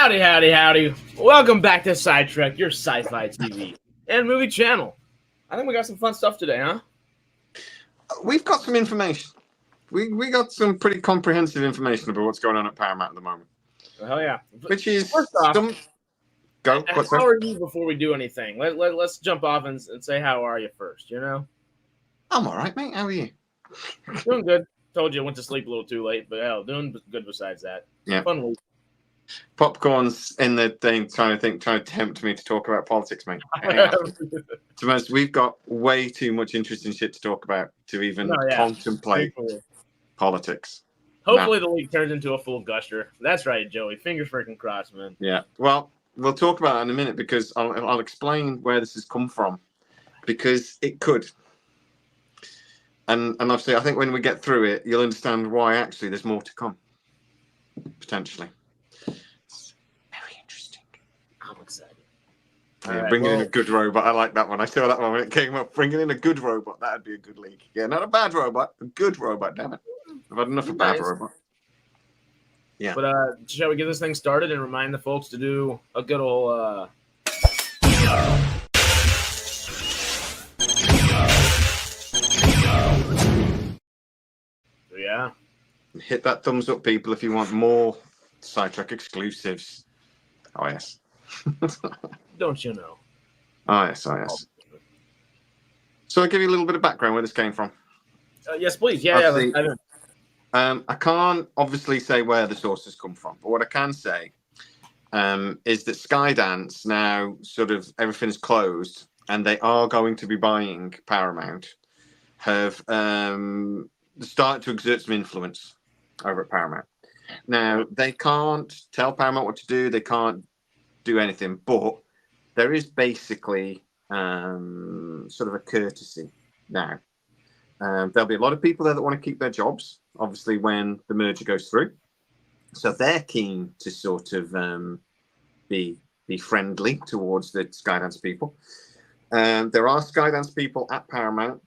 Howdy, howdy, howdy. Welcome back to Sidetrack, your sci-fi TV and movie channel. I think we got some fun stuff today, huh? We've got some information. We got some pretty comprehensive information about what's going on at Paramount at the moment. Well, hell yeah. Which is First off, Go. How are you before we do anything? Let's jump off and say how are you first, you know? I'm all right, mate. How are you? Doing good. Told you I went to sleep a little too late, but hell, doing good besides that. Yeah. Fun week. Popcorn's in the thing trying to tempt me to talk about politics, mate. To be honest, we've got way too much interesting shit to talk about to even contemplate politics. Hopefully the league turns into a full gusher. That's right, Joey. Fingers freaking crossed, man. Yeah. Well, we'll talk about it in a minute because I'll explain where this has come from because it could. And obviously, I think when we get through it, you'll understand why actually there's more to come, potentially. It's very interesting. I'm excited. Bringing in a good robot. I like that one. I saw that one when it came up. Bringing in a good robot. That'd be a good league. Yeah, not a bad robot. A good robot, damn it. I've had enough of bad robot. Yeah. But shall we get this thing started and remind the folks to do a good old... Yeah. Hit that thumbs up, people, if you want more Sidetrack exclusives. Oh, yes. Don't you know? Oh, yes. So I'll give you a little bit of background where this came from. Yes, please. Yeah. I can't obviously say where the sources come from, but what I can say is that Skydance now sort of everything's closed and they are going to be buying Paramount, have started to exert some influence over at Paramount. Now, they can't tell Paramount what to do. They can't do anything, but there is basically sort of a courtesy now. There'll be a lot of people there that want to keep their jobs, obviously, when the merger goes through. So they're keen to sort of be friendly towards the Skydance people. There are Skydance people at Paramount,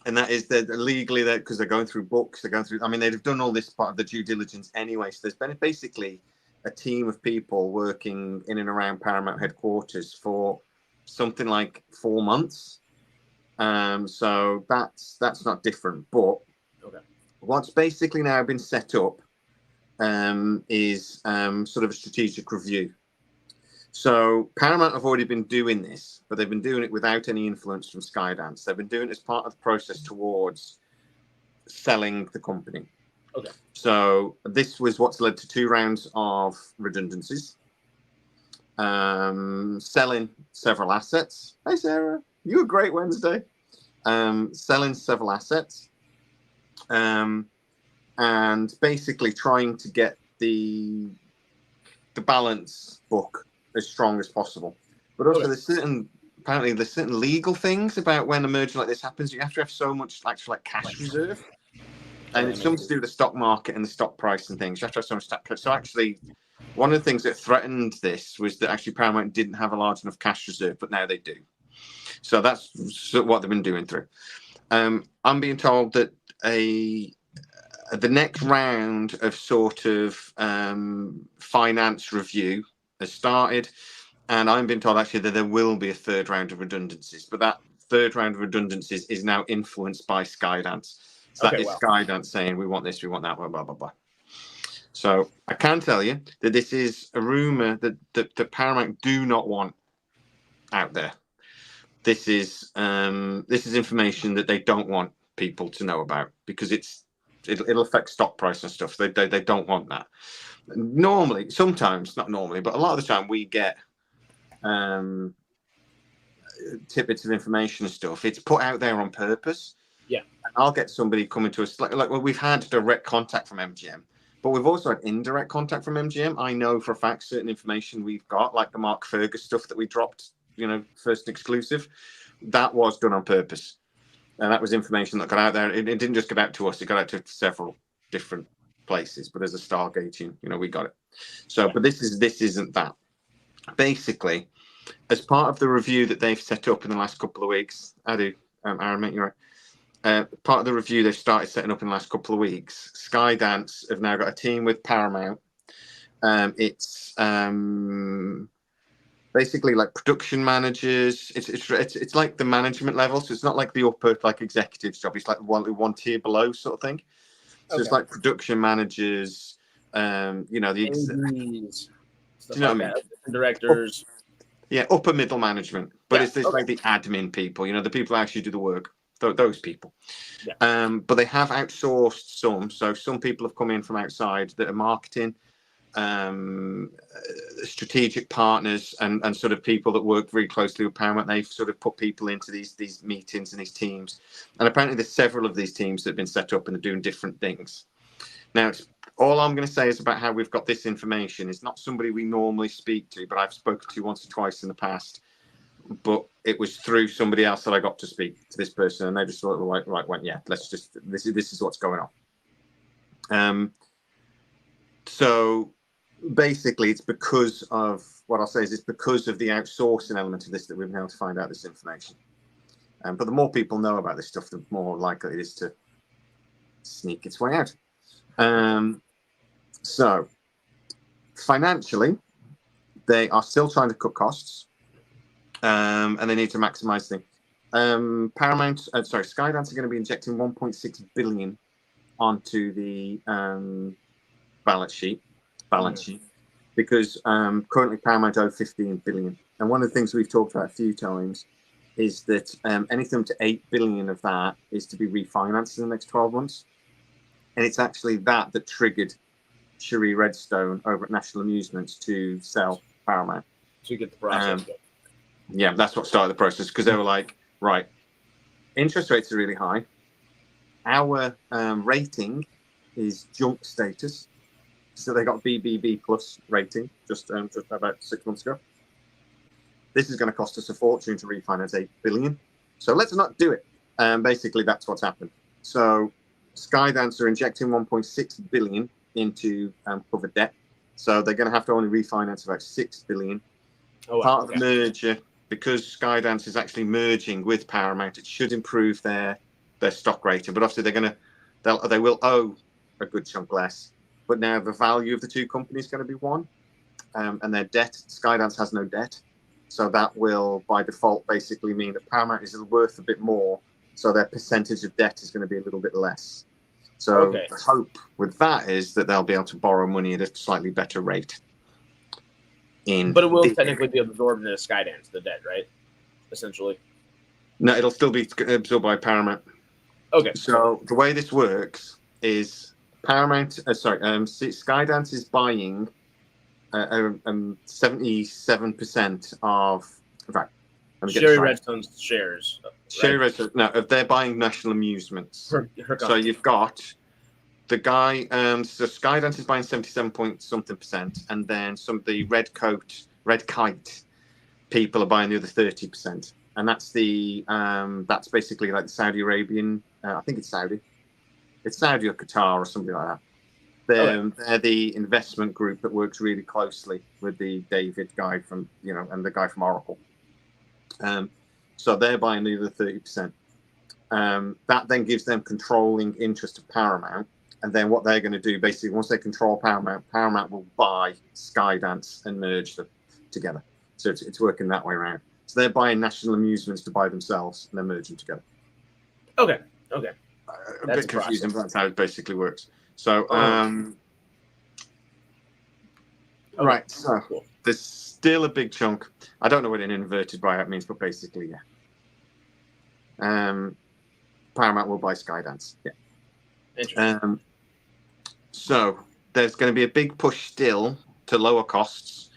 and that is they're legally there because they're going through books. They're going through. I mean, they've done all this part of the due diligence anyway. So there's been basically a team of people working in and around Paramount headquarters for something like 4 months. So that's not different. But what's basically now been set up is sort of a strategic review. So Paramount have already been doing this, but they've been doing it without any influence from Skydance. They've been doing it as part of the process towards selling the company. Okay. So this was what's led to 2 rounds of redundancies, selling several assets. Hey, Sarah, you were great Wednesday. Selling several assets, and basically trying to get the balance book as strong as possible. But also, there's certain legal things about when a merger like this happens. You have to have so much actual cash reserve, and it's something to do with the stock market and the stock price and things. You have to have so much stock. So actually, one of the things that threatened this was that actually Paramount didn't have a large enough cash reserve, but now they do. So that's what they've been doing through. I'm being told that the next round of sort of finance review has started, and I'm being told actually that there will be a 3rd round of redundancies, but that 3rd round of redundancies is now influenced by Skydance. So that is Skydance saying we want this, we want that, blah, blah, blah, blah. So I can tell you that this is a rumor that Paramount do not want out there. This is information that they don't want people to know about because it'll affect stock price and stuff. They don't want that. Normally, sometimes, not normally, but a lot of the time we get tidbits of information and stuff. It's put out there on purpose. Yeah. And I'll get somebody coming to us like we've had direct contact from MGM, but we've also had indirect contact from MGM. I know for a fact certain information we've got, like the Mark Fergus stuff that we dropped, first exclusive, that was done on purpose. And that was information that got out there. It didn't just get out to us, it got out to several different places. But as a Stargating, we got it. So, but this isn't that. Basically, as part of the review that they've set up in the last couple of weeks, Aaron, mate, you're right. Part of the review they've started setting up in the last couple of weeks, Skydance have now got a team with Paramount It's basically like production managers. It's like the management level, so it's not like the upper like executives job. It's like one tier below sort of thing. So it's like production managers. You know, the ADs, do stuff you know like what I mean? that. Directors. Yeah, upper middle management, but Yeah, it's like the admin people. You know, the people who actually do the work. Those people. Yeah. But they have outsourced some. So some people have come in from outside that are marketing, strategic partners, and sort of people that work very closely with Paramount. They've sort of put people into these meetings and these teams. And apparently there's several of these teams that have been set up and are doing different things. Now, all I'm going to say is about how we've got this information. It's not somebody we normally speak to, but I've spoken to once or twice in the past. But it was through somebody else that I got to speak to this person, and they just sort of like, right, went, yeah, let's just, this is what's going on. So basically, it's because of what I'll say is it's because of the outsourcing element of this that we've been able to find out this information. But the more people know about this stuff, the more likely it is to sneak its way out. So financially, they are still trying to cut costs, and they need to maximize things. Skydance are going to be injecting 1.6 billion onto the balance sheet, because currently Paramount owe 15 billion. And one of the things we've talked about a few times is that anything to 8 billion of that is to be refinanced in the next 12 months. And it's actually that triggered Cherie Redstone over at National Amusements to sell Paramount. To get the process going. Yeah, that's what started the process, because they were like, right, interest rates are really high. Our rating is junk status. So they got BBB plus rating just about 6 months ago. This is going to cost us a fortune to refinance 8 billion. So let's not do it. Basically, that's what's happened. So Skydance are injecting 1.6 billion into covered debt. So they're going to have to only refinance about 6 billion. Part of the merger, because Skydance is actually merging with Paramount, it should improve their stock rating. But obviously they will owe a good chunk less. But now the value of the two companies is going to be one, and their debt. Skydance has no debt, so that will by default basically mean that Paramount is worth a bit more. So their percentage of debt is going to be a little bit less. So the hope with that is that they'll be able to borrow money at a slightly better rate. But it will technically be absorbed into Skydance, the debt, right? Essentially. No, it'll still be absorbed by Paramount. Okay. So the way this works is Skydance is buying 77% of. In fact, Cherie Redstone's shares. Cherie Redstone. No, they're buying National Amusements. So you've got the guy. So Skydance is buying 77-point-something%, and then some of the Red Kite people are buying the other 30%, and that's that's basically like the Saudi Arabian. I think it's Saudi. It's Saudi or Qatar or something like that. They're the investment group that works really closely with the David guy from, and the guy from Oracle. So they're buying the other 30%. That then gives them controlling interest of Paramount. And then what they're going to do, basically, once they control Paramount, Paramount will buy Skydance and merge them together. So it's working that way around. So they're buying National Amusements to buy themselves, and they're merging together. Okay. A bit confusing, but that's how it basically works. So, right. So there's still a big chunk. I don't know what an inverted buyout means, but basically, yeah. Paramount will buy Skydance. Yeah. Interesting. So there's going to be a big push still to lower costs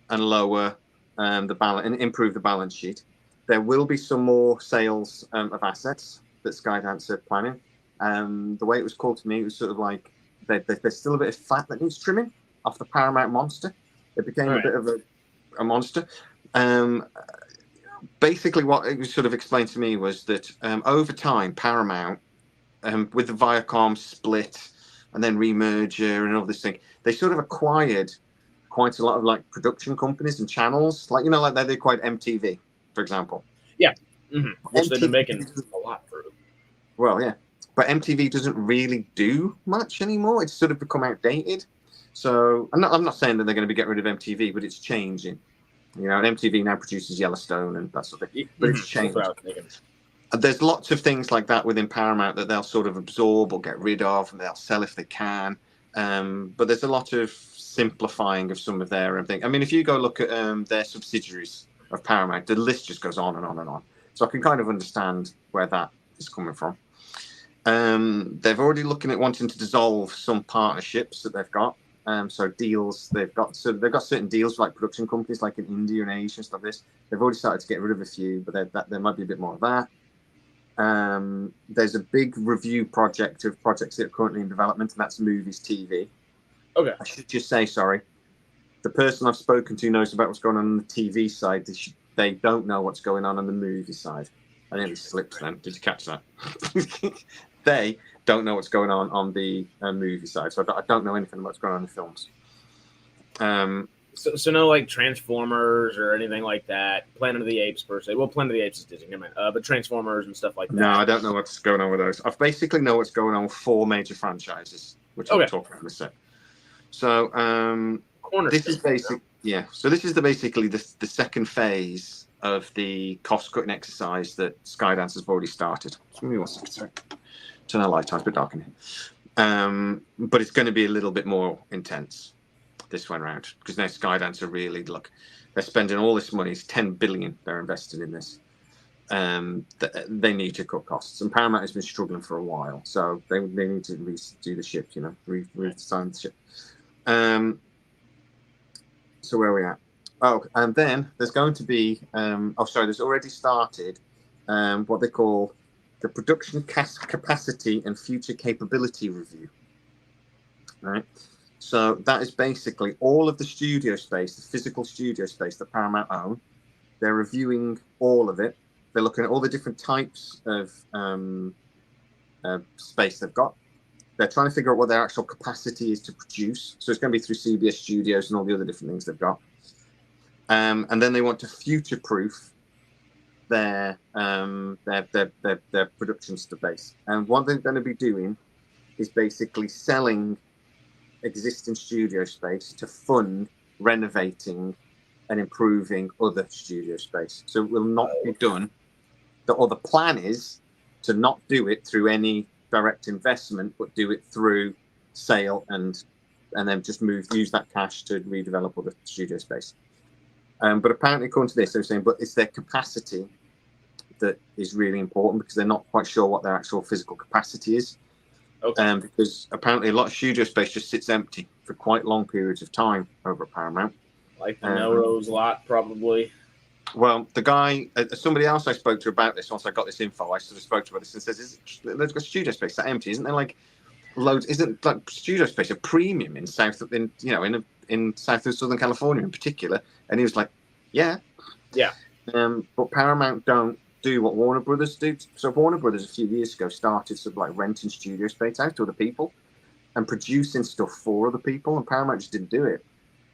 and lower the balance and improve the balance sheet. There will be some more sales of assets that Skydance are planning. The way it was called to me, it was sort of like there's still a bit of fat that needs trimming off the Paramount monster. It became a bit of a monster. Basically, what it was sort of explained to me was that over time, Paramount, with the Viacom split and then remerger and all this thing, they sort of acquired quite a lot of like production companies and channels, like like they acquired MTV, for example. Yeah, which they've been making a lot for. Well, yeah, but MTV doesn't really do much anymore. It's sort of become outdated. So I'm not saying that they're going to be getting rid of MTV, but it's changing. You know, and MTV now produces Yellowstone and that sort of thing. But it's changed. That's what I was thinking. There's lots of things like that within Paramount that they'll sort of absorb or get rid of, and they'll sell if they can. But there's a lot of simplifying of some of their things. I mean, if you go look at their subsidiaries of Paramount, the list just goes on and on and on. So I can kind of understand where that is coming from. They've already looking at wanting to dissolve some partnerships that they've got. So deals they've got certain deals with like production companies like in India and Asia and stuff like this. They've already started to get rid of a few, but there might be a bit more of that. There's a big review project of projects that are currently in development, and that's movies TV. Okay. I should just say, sorry, the person I've spoken to knows about what's going on the TV side. They don't know what's going on the movie side. I nearly slipped then. Did you catch that? They don't know what's going on the movie side, so I don't know anything about what's going on in the films. So no like Transformers or anything like that. Planet of the Apes per se. Well, Planet of the Apes is Disney, never mind. But Transformers and stuff like that. No, I don't know what's going on with those. I basically know what's going on with 4 major franchises, which I'll talk about in a sec. So this is basically So this is basically the second phase of the cost cutting exercise that Skydance has already started. Give me 1 second, sorry. Turn the light on, it's a bit dark in here. But it's going to be a little bit more intense this one round, because now Skydance are really they're spending all this money. It's 10 billion they're investing in this. They need to cut costs, and Paramount has been struggling for a while, so they need to redo the ship, redesign the ship. So where are we at? Oh, and then there's going to be there's already started what they call the production capacity and future capability review. Right. So that is basically all of the studio space, the physical studio space that Paramount own. They're reviewing all of it. They're looking at all the different types of space they've got. They're trying to figure out what their actual capacity is to produce. So it's going to be through CBS Studios and all the other different things they've got. And then they want to future-proof their production space. And what they're going to be doing is basically selling existing studio space to fund renovating and improving other studio space. So it will not be done. The plan is to not do it through any direct investment, but do it through sale and then just use that cash to redevelop other studio space. But apparently, according to this, they're saying, but it's their capacity that is really important, because they're not quite sure what their actual physical capacity is. Okay. Because apparently a lot of studio space just sits empty for quite long periods of time over at Paramount. Like the Melrose lot, probably. Well, the guy, somebody else I spoke to about this, once I got this info, I sort of spoke to about this and says, "There's got studio space that empty, isn't there? Like loads, isn't like studio space a premium in South of Southern California in particular?" And he was like, "Yeah." But Paramount don't do what Warner Brothers do. So Warner Brothers a few years ago started sort of like renting studio space out to other people and producing stuff for other people, and Paramount just didn't do it.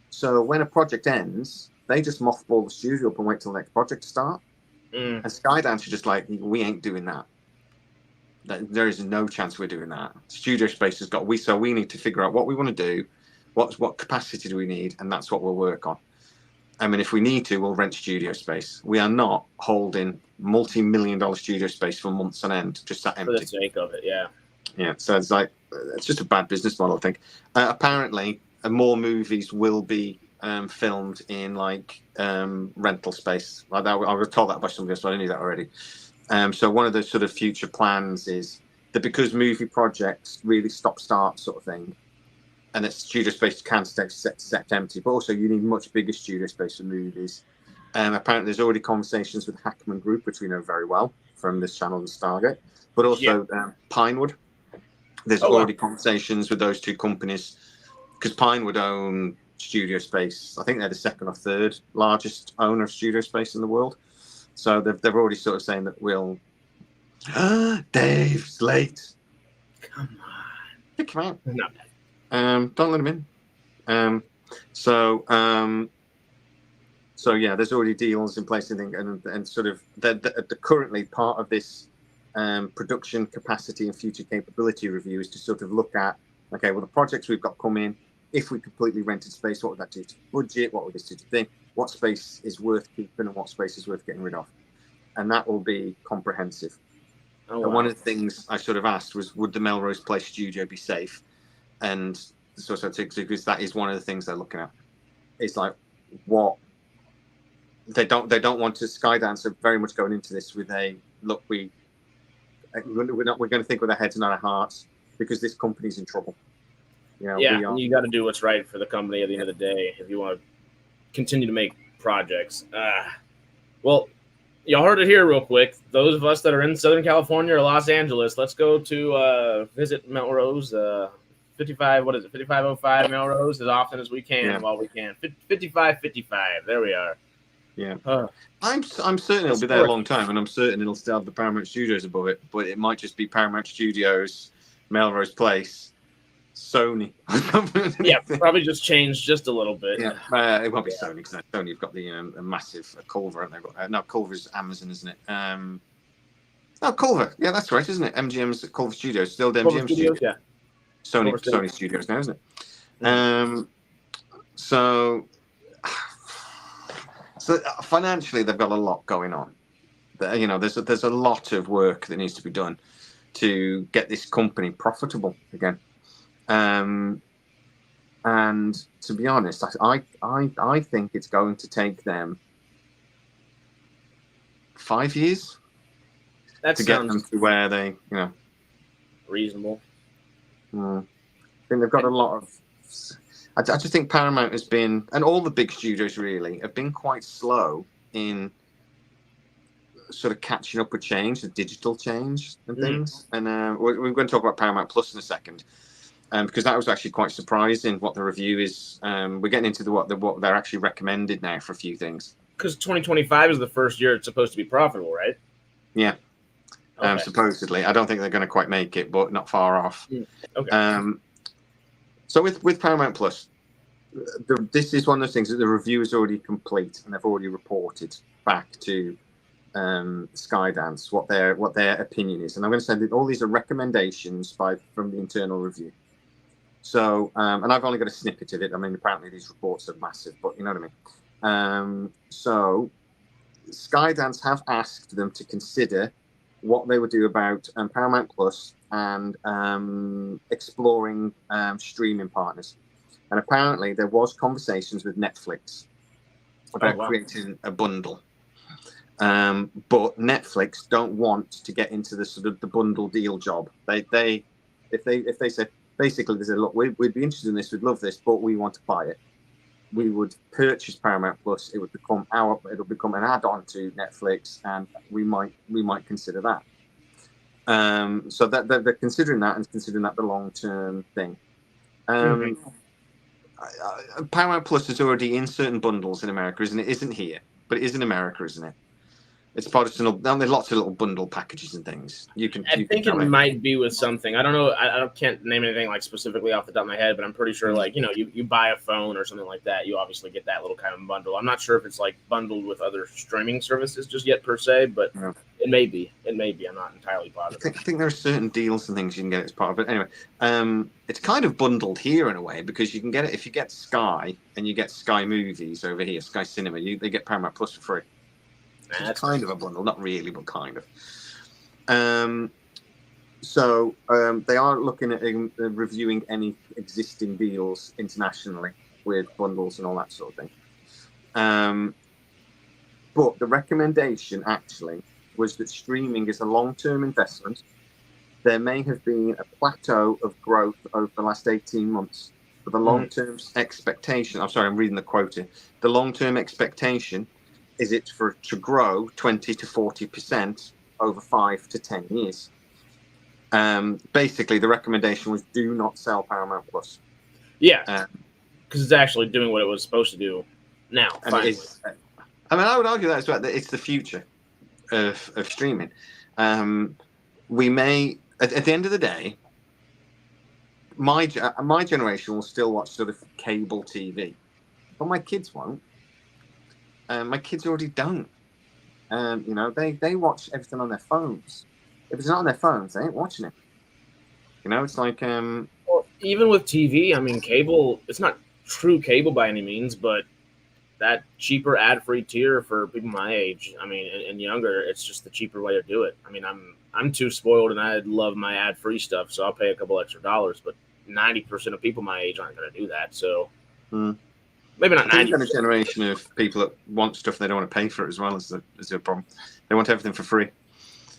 So when a project ends, they just mothball the studio up and wait till the next project to start. And Skydance are just like, we ain't doing that. There is no chance we're doing that. Studio space has got so we need to figure out what we want to do, what capacity do we need, and that's what we'll work on. I mean, if we need to, we'll rent studio space. We are not holding multi-million-dollar studio space for months on end, just sat empty. For the sake of it, yeah. Yeah, so it's just a bad business model, I think. Apparently, more movies will be filmed in rental space like that. I was told that by somebody else, but I knew that already. So one of the sort of future plans is that because movie projects really stop-start sort of thing, and that studio space can stay set empty, but also you need much bigger studio space for movies. Apparently, there's already conversations with Hackman Group, which we know very well from this channel and Stargate, but also Pinewood. There's already conversations with those two companies, because Pinewood own studio space. I think they're the second or third largest owner of studio space in the world. So they've already sort of saying that we'll. Dave's late. Come on. Pick him out. No. Don't let him in. So yeah, there's already deals in place, I think, and sort of the currently part of this production capacity and future capability review is to sort of look at, okay, well, the projects we've got coming, if we completely rented space, what would that do to budget? What would this do to thing? What space is worth keeping and what space is worth getting rid of? And that will be comprehensive. Oh, wow. And one of the things I sort of asked was, would the Melrose Place studio be safe? And so because that is one of the things they're looking at. It's like what they don't want to. Skydance are very much going into this with a look. We're going to think with our heads and our hearts because this company's in trouble. Yeah, you got to do what's right for the company at the end of the day if you want to continue to make projects. Well, y'all heard it here real quick. Those of us that are in Southern California or Los Angeles, let's go to visit Melrose. 5505 Melrose as often as we can while we can. 5555. There we are. Yeah. I'm certain it'll be there a long time, and I'm certain it'll still have the Paramount Studios above it, but it might just be Paramount Studios, Melrose Place, Sony. Yeah, probably just changed just a little bit. Yeah, it won't be Sony because Sony have got the a massive Culver, and they've got no, Culver's Amazon, isn't it? No, Culver. Yeah, that's right, isn't it? MGM's Culver Studios, still the MGM Studios. Yeah. Sony Studios now, isn't it? So financially, they've got a lot going on. There's a lot of work that needs to be done to get this company profitable again. And to be honest, I think it's going to take them 5 years to get them to where they, reasonable. I think they've got a lot of. I just think Paramount has been, and all the big studios really have been quite slow in sort of catching up with change, the digital change and things. And we're going to talk about Paramount Plus in a second, because that was actually quite surprising what the review is. We're getting into what they're actually recommended now for a few things. Because 2025 is the first year it's supposed to be profitable, right? Yeah. Okay. Supposedly, I don't think they're going to quite make it, but not far off. Okay. So with Paramount Plus, this is one of those things that the review is already complete, and they've already reported back to Skydance what their opinion is. And I'm going to say that all these are recommendations from the internal review. So, and I've only got a snippet of it. I mean, apparently these reports are massive, but you know what I mean. So, Skydance have asked them to consider what they would do about Paramount Plus and exploring streaming partners. And apparently there was conversations with Netflix about creating a bundle. But Netflix don't want to get into the sort of the bundle deal job. If they said basically they said, look, we'd be interested in this, we'd love this, but we want to buy it. We would purchase Paramount Plus. It would become it'll become an add-on to Netflix, and we might consider that. So that they're considering that and considering that the long-term thing. Paramount Plus is already in certain bundles in America, isn't it? Isn't here, but it is in America, isn't it? It's part of there's lots of little bundle packages and things. I think it might be with something. I don't know. I can't name anything like specifically off the top of my head, but I'm pretty sure like, you buy a phone or something like that, you obviously get that little kind of bundle. I'm not sure if it's like bundled with other streaming services just yet per se, but it may be. It may be. I'm not entirely positive. I think there are certain deals and things you can get as part of it. Anyway, it's kind of bundled here in a way because you can get it if you get Sky and you get Sky Movies over here, Sky Cinema. They get Paramount Plus for free. It's kind of a bundle, not really, but kind of. So they are looking at reviewing any existing deals internationally with bundles and all that sort of thing. But the recommendation actually was that streaming is a long-term investment. There may have been a plateau of growth over the last 18 months, but the long-term expectation, I'm reading the quote here, the long-term expectation is it to grow 20 to 40% over 5 to 10 years. Basically, the recommendation was do not sell Paramount Plus. Yeah, because it's actually doing what it was supposed to do now. Finally. I would argue that as well. That it's the future of streaming. We may, at the end of the day, my generation will still watch sort of cable TV, but my kids won't. My kids already don't. They watch everything on their phones. If it's not on their phones, they ain't watching it. It's like. even with TV, I mean, cable, it's not true cable by any means, but that cheaper ad-free tier for people my age, I mean, and younger, it's just the cheaper way to do it. I mean, I'm too spoiled, and I love my ad-free stuff, so I'll pay a couple extra dollars. But 90% of people my age aren't going to do that. So maybe not I think 90%. we've got a generation of people that want stuff they don't want to pay for it as well as the problem. They want everything for free.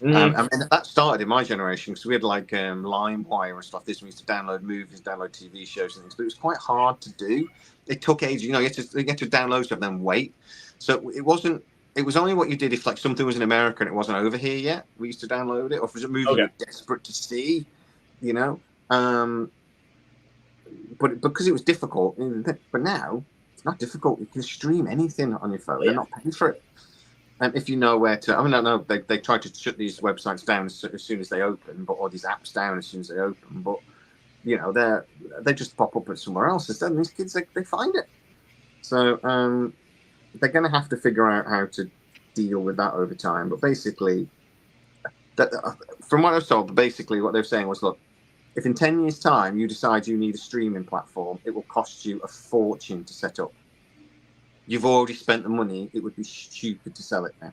I mean, that started in my generation because we had like LimeWire and stuff. We used to download movies, download TV shows and things, but it was quite hard to do. It took ages. You had to download stuff, then wait. So it wasn't. It was only what you did if like something was in America and it wasn't over here yet. We used to download it, or if it was a movie you were desperate to see, But because it was difficult, but now it's not difficult. You can stream anything on your phone. They're not paying for it. And if you know where to, I mean, I know they try to shut these websites down as soon as they open, or these apps down as soon as they open. But they just pop up at somewhere else instead. And these kids, they find it. So they're going to have to figure out how to deal with that over time. But basically, from what I was told, basically what they're saying was, look, if in 10 years' time you decide you need a streaming platform, it will cost you a fortune to set up. You've already spent the money. It would be stupid to sell it now.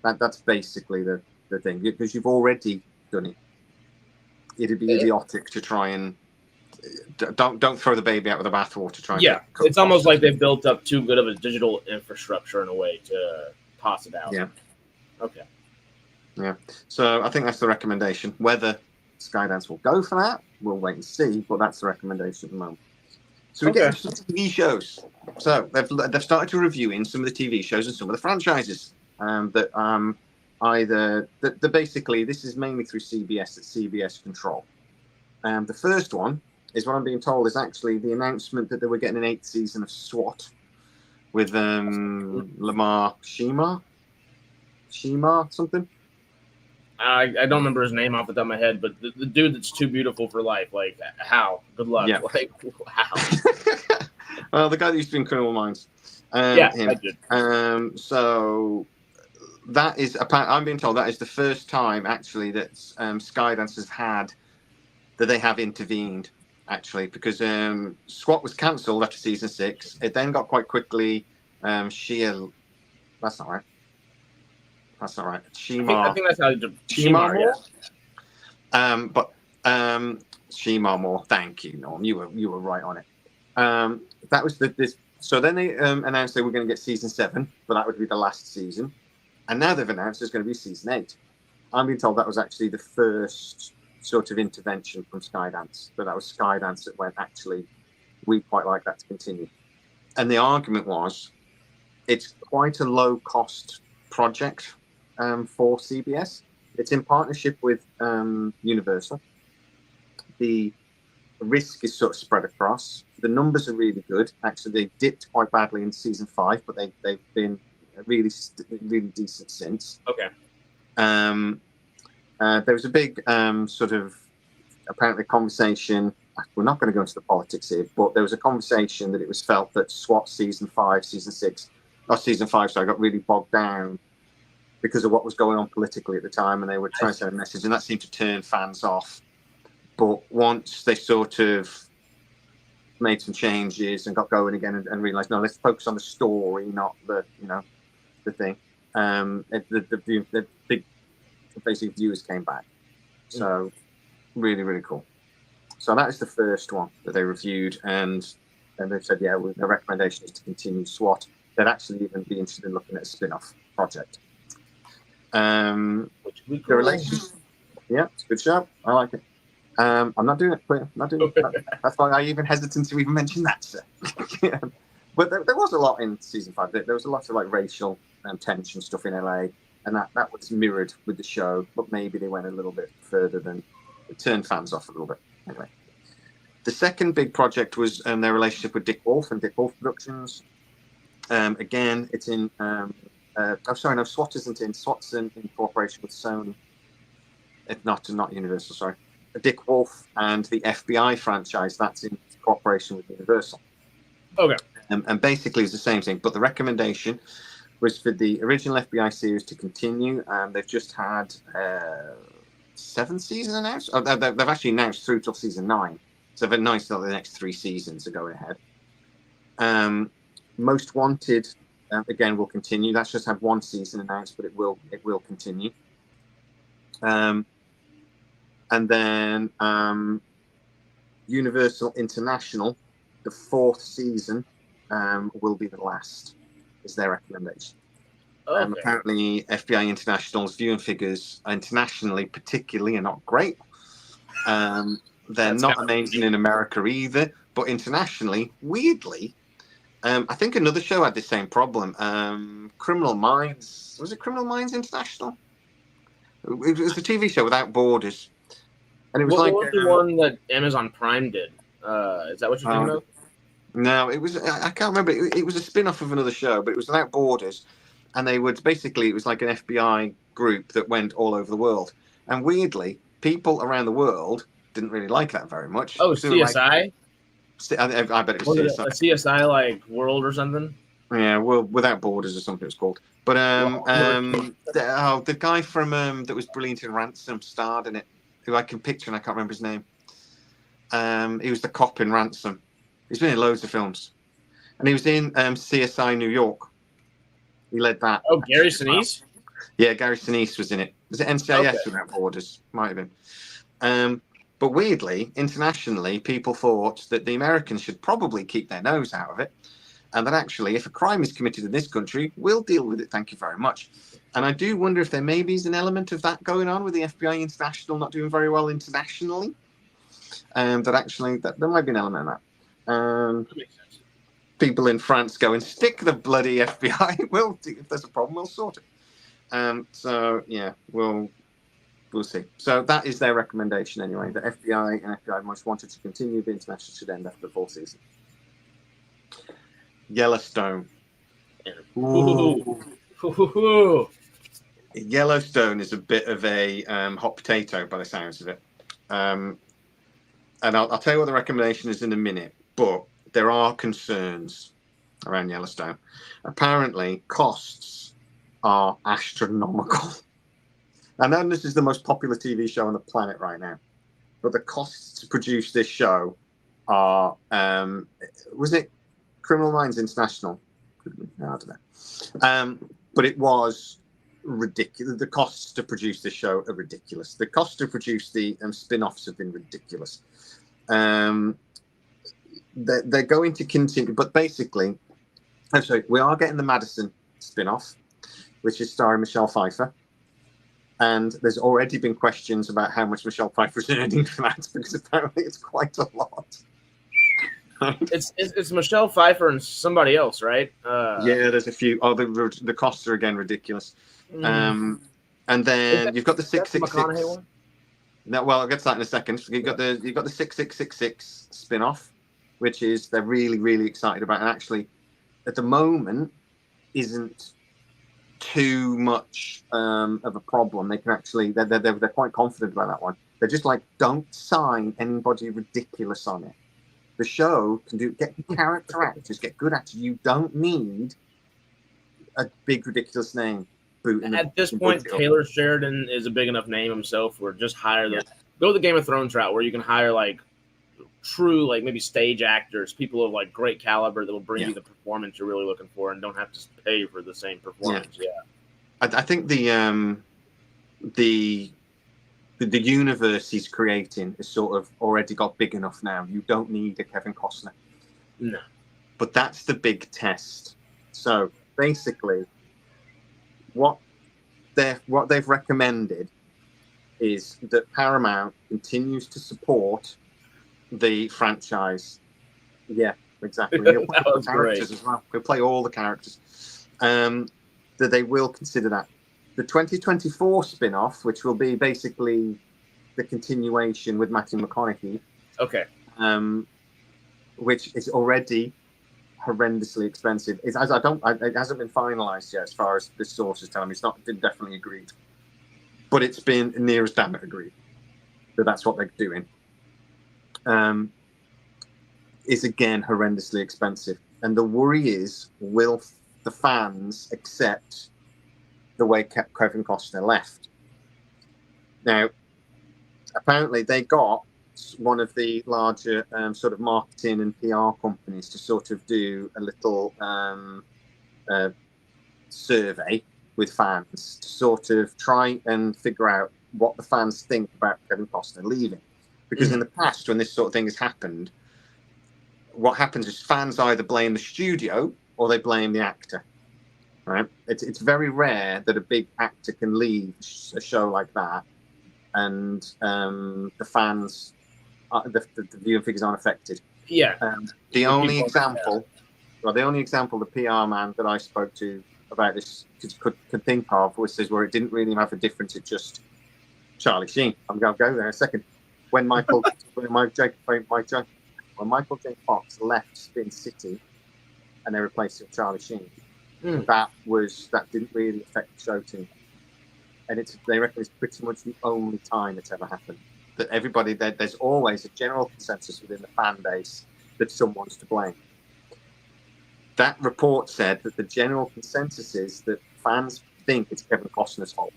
That's basically the thing, because you've already done it. It'd be idiotic to try and don't throw the baby out with the bathwater. It's almost like they've built up too good of a digital infrastructure in a way to toss it out. Yeah. Okay. Yeah. So I think that's the recommendation. Whether Skydance will go for that, we'll wait and see. But that's the recommendation at the moment. So we get some TV shows. So they've started to reviewing some of the TV shows and some of the franchises that basically this is mainly through CBS that CBS control. The first one is what I'm being told is actually the announcement that they were getting an 8th season of SWAT with Lamar Shima something. I don't remember his name off the top of my head, but the dude that's too beautiful for life. Like, how? Good luck. Yeah. Like, how? Well, the guy that used to be in Criminal Minds. I did. So that is, I'm being told that is the first time actually that Skydance has had that they have intervened actually, because SWAT was cancelled after season 6. It then got quite quickly. That's not right. That's not right. I think that's how you do Shima. Yeah. But Shima Moore. Thank you, Norm. You were right on it. That was this. So then they announced they were going to get season 7, but that would be the last season. And now they've announced there's going to be season 8. I'm being told that was actually the first sort of intervention from Skydance, but that was Skydance that went, actually, we quite like that to continue. And the argument was, it's quite a low-cost project for CBS. It's in partnership with Universal. The risk is sort of spread across. The numbers are really good. Actually, they dipped quite badly in season 5, but they've been really decent since. Okay. There was a big sort of apparently conversation. We're not going to go into the politics here, but there was a conversation that it was felt that SWAT season 5, season 6, not season 5, so I got really bogged down because of what was going on politically at the time, and they were trying to send a message, and that seemed to turn fans off. But once they sort of made some changes and got going again and realised, no, let's focus on the story, not the thing. The big basically viewers came back. So really, really cool. So that is the first one that they reviewed, and they've said, yeah, the recommendation is to continue SWAT. They'd actually even be interested in looking at a spin-off project. The relationship, yeah, it's a good show. I like it. I'm not doing it. I'm not doing it. That's why I even hesitant to even mention that. So. Yeah. But there was a lot in season 5. There was a lot of like racial tension stuff in LA, and that was mirrored with the show. But maybe they went a little bit further than it turned fans off a little bit. Anyway, the second big project was their relationship with Dick Wolf and Dick Wolf Productions. Again, it's in. SWAT isn't in. SWAT's in cooperation with Sony. If not Universal, sorry. Dick Wolf and the FBI franchise, that's in cooperation with Universal. Okay. And basically it's the same thing, but the recommendation was for the original FBI series to continue, and they've just had 7 seasons announced. Oh, they've actually announced through till season 9. So they're nice that the next 3 seasons are going ahead. Most Wanted, again, will continue. That's just had 1 season announced, but it will continue. And then Universal International, the 4th season will be the last, is their recommendation. Okay. Apparently, FBI International's viewing figures internationally, particularly, are not great. They're That's not kind of amazing in America either, but internationally, weirdly, I think another show had the same problem. Criminal Minds, was it Criminal Minds International? It was a TV show without borders, and it was What like was the one that Amazon Prime did? Is that what you're thinking of? No, it was. I can't remember. It was a spin-off of another show, but it was without borders, and they would basically. It was like an FBI group that went all over the world, and weirdly, people around the world didn't really like that very much. Oh, So like, CSI? I bet it was Was it CSI. a CSI like World or something? Yeah, well, without borders or something it was called. But the guy from that was brilliant in Ransom starred in it, who I can picture and I can't remember his name. He was the cop in Ransom. He's been in loads of films, and he was in CSI New York. He led that. Oh, Gary Sinise? Yeah, Gary Sinise was in it. Was it NCIS Okay. without borders? Might have been. But weirdly, internationally, people thought that the Americans should probably keep their nose out of it, and that actually, if a crime is committed in this country, we'll deal with it. Thank you very much. And I do wonder if there maybe is an element of that going on with the FBI International not doing very well internationally. That there might be an element of that. That makes sense. People in France go and stick the bloody FBI. If there's a problem, we'll sort it. So yeah, we'll see. So that is their recommendation anyway. The FBI and FBI Most Wanted to continue. The international should end after the 4th season. Yellowstone. Ooh. Yellowstone is a bit of a hot potato by the sounds of it. And I'll tell you what the recommendation is in a minute, but there are concerns around Yellowstone. Apparently, costs are astronomical. I know this is the most popular TV show on the planet right now, but the costs to produce this show are, was it Criminal Minds International? No, I don't know. But it was ridiculous. The costs to produce this show are ridiculous. The cost to produce the spin-offs have been ridiculous. They're going to continue, but basically, I'm sorry, we are getting the Madison spin-off, which is starring Michelle Pfeiffer. And there's already been questions about how much Michelle Pfeiffer is earning for that, because apparently it's quite a lot. It's Michelle Pfeiffer and somebody else, right? Yeah, there's a few. Oh, the costs are again ridiculous. And then you've got the 666. No, well, I'll get to that in a second. You've got the 6666 spin-off, which is they're really, really excited about, and actually, at the moment, isn't too much of a problem. They can actually they're quite confident about that one. They're just like, don't sign anybody ridiculous on it. The show can get character actors, get good actors. You don't need a big ridiculous name. At this point, Taylor Sheridan is a big enough name himself. Where just hire go the Game of Thrones route, where you can hire like true, like maybe stage actors, people of like great caliber that will bring you the performance you're really looking for, and don't have to pay for the same performance. Yeah, I think the universe he's creating is sort of already got big enough now. You don't need a Kevin Costner. No, but that's the big test. So basically, what they've recommended is that Paramount continues to support the franchise. Yeah, exactly. He'll play all the characters as well. He'll play all the characters. That they will consider that. The 2024 spin-off, which will be basically the continuation with Matthew McConaughey. Okay. Which is already horrendously expensive. It hasn't been finalized yet, as far as the sources tell me. It's not definitely agreed, but it's been near as damn it agreed that that's what they're doing. Is again horrendously expensive, and the worry is, will the fans accept the way Kevin Costner left? Now, apparently they got one of the larger sort of marketing and PR companies to sort of do a little survey with fans to sort of try and figure out what the fans think about Kevin Costner leaving. Because in the past, when this sort of thing has happened, what happens is fans either blame the studio or they blame the actor. Right? It's very rare that a big actor can leave a show like that, and the fans, the viewing figures aren't affected. Yeah. The only example, the PR man that I spoke to about this could think of was where it didn't really have a difference. It just Charlie Sheen. I'm going to go there in a second. When Michael J. Fox left Spin City, and they replaced it with Charlie Sheen. That didn't really affect the show team, and they reckon it's pretty much the only time it's ever happened. That there's always a general consensus within the fan base that someone's to blame. That report said that the general consensus is that fans think it's Kevin Costner's fault,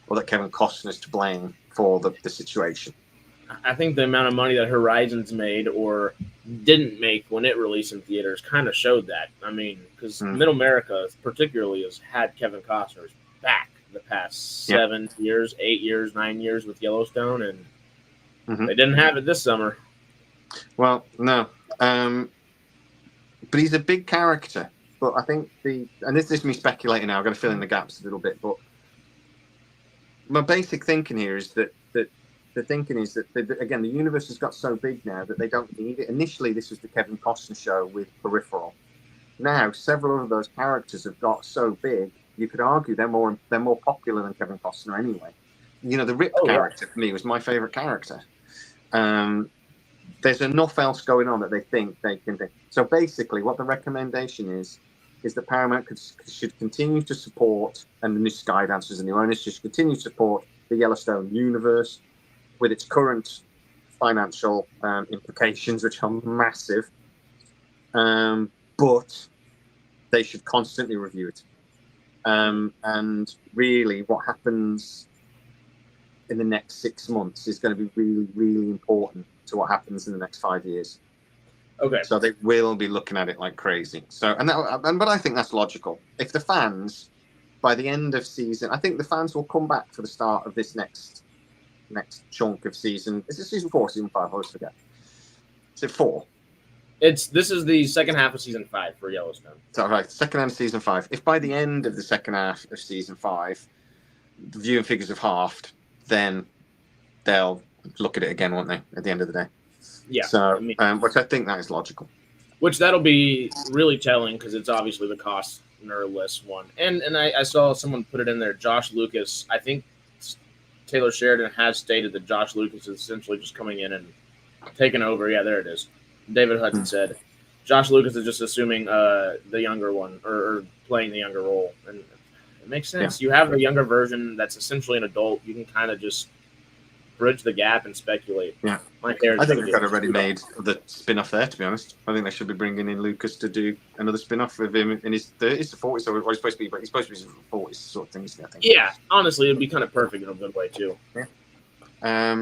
or that Kevin Costner's to blame for the situation. I think the amount of money that Horizons made or didn't make when it released in theaters kind of showed that. I mean, because Middle America particularly has had Kevin Costner's back the past 7 years, 8 years, 9 years with Yellowstone, and they didn't have it this summer. Well, no. But he's a big character. But I think and this is me speculating now, I'm going to fill in the gaps a little bit, but my basic thinking here is that the thinking is that, again, the universe has got so big now that they don't need it. Initially, this was the Kevin Costner show with Peripheral. Now, several of those characters have got so big, you could argue they're more popular than Kevin Costner anyway. You know, the Rip character for me was my favorite character. There's enough else going on that they think they can do. So basically, what the recommendation is that Paramount should continue to support, and the new Skydancers and the owners should continue to support the Yellowstone universe with its current financial implications, which are massive. But they should constantly review it. And really, what happens in the next 6 months is going to be really, really important to what happens in the next 5 years. Okay. So they will be looking at it like crazy. So, but I think that's logical. If the fans, by the end of season, I think the fans will come back for the start of this next chunk of season. Is it season 4, season 5? I always forget. Is it 4? This is the second half of season 5 for Yellowstone. So right, second half of season 5. If by the end of the second half of season 5, the viewing figures have halved, then they'll look at it again, won't they? At the end of the day. Yeah. So, which I think that is logical. Which that'll be really telling because it's obviously the Costner-less one. And I saw someone put it in there. Josh Lucas, I think Taylor Sheridan has stated that Josh Lucas is essentially just coming in and taking over. Yeah, there it is. David Hudson said Josh Lucas is just assuming the younger one or playing the younger role. And it makes sense. Yeah. You have a younger version that's essentially an adult. You can kind of just bridge the gap and speculate. Yeah. I think they've got already made the spin-off there, to be honest. I think they should be bringing in Lucas to do another spin-off with him in his 30s to 40s. So he's supposed to be, but he's supposed to be 40s sort of thing, isn't it, I think? Yeah, honestly, it'd be kind of perfect in a good way, too. Yeah.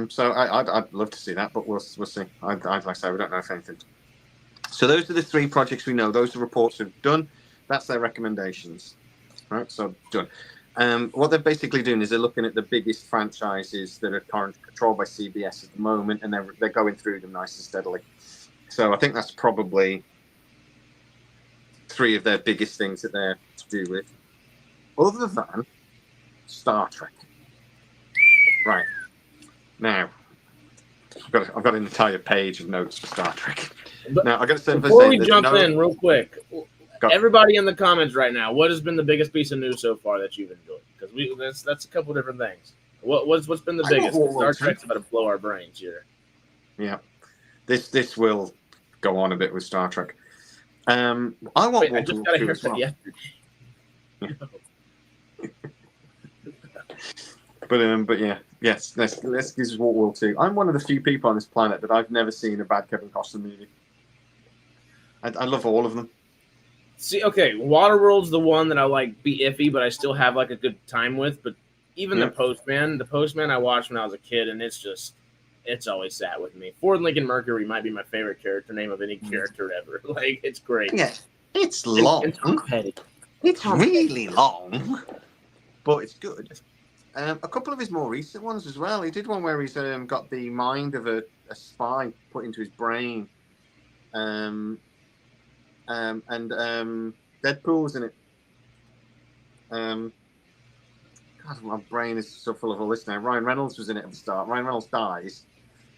So I'd love to see that, but we'll see. I'd like to say we don't know if anything. So those are the 3 projects we know. Those are reports we've done. That's their recommendations. Right, so done. What they're basically doing is they're looking at the biggest franchises that are currently controlled by CBS at the moment, and they're going through them nice and steadily. So I think that's probably 3 of their biggest things that they're to do with, other than Star Trek. Right. Now, I've got an entire page of notes for Star Trek. But now, I got to say before we jump in real quick, everybody in the comments right now, what has been the biggest piece of news so far that you've enjoyed? Because that's a couple different things. What's been the biggest? Star Trek's about to blow our brains here. Yeah, this will go on a bit with Star Trek. I just got to hear that yesterday. But yeah, yes. Let's give World War II. I'm one of the few people on this planet that I've never seen a bad Kevin Costner movie. I love all of them. See, okay, Waterworld's the one that I like be iffy, but I still have like a good time with. But even the Postman I watched when I was a kid, and it's just It's always sat with me. Ford Lincoln Mercury might be my favorite character name of any character ever. Like, it's great. Yeah, it's long. And Tom Petty. It's really long, but it's good. A couple of his more recent ones as well. He did one where he's got the mind of a spy put into his brain. And Deadpool's in it. God, my brain is so full of all this now. Ryan Reynolds was in it at the start. Ryan Reynolds dies,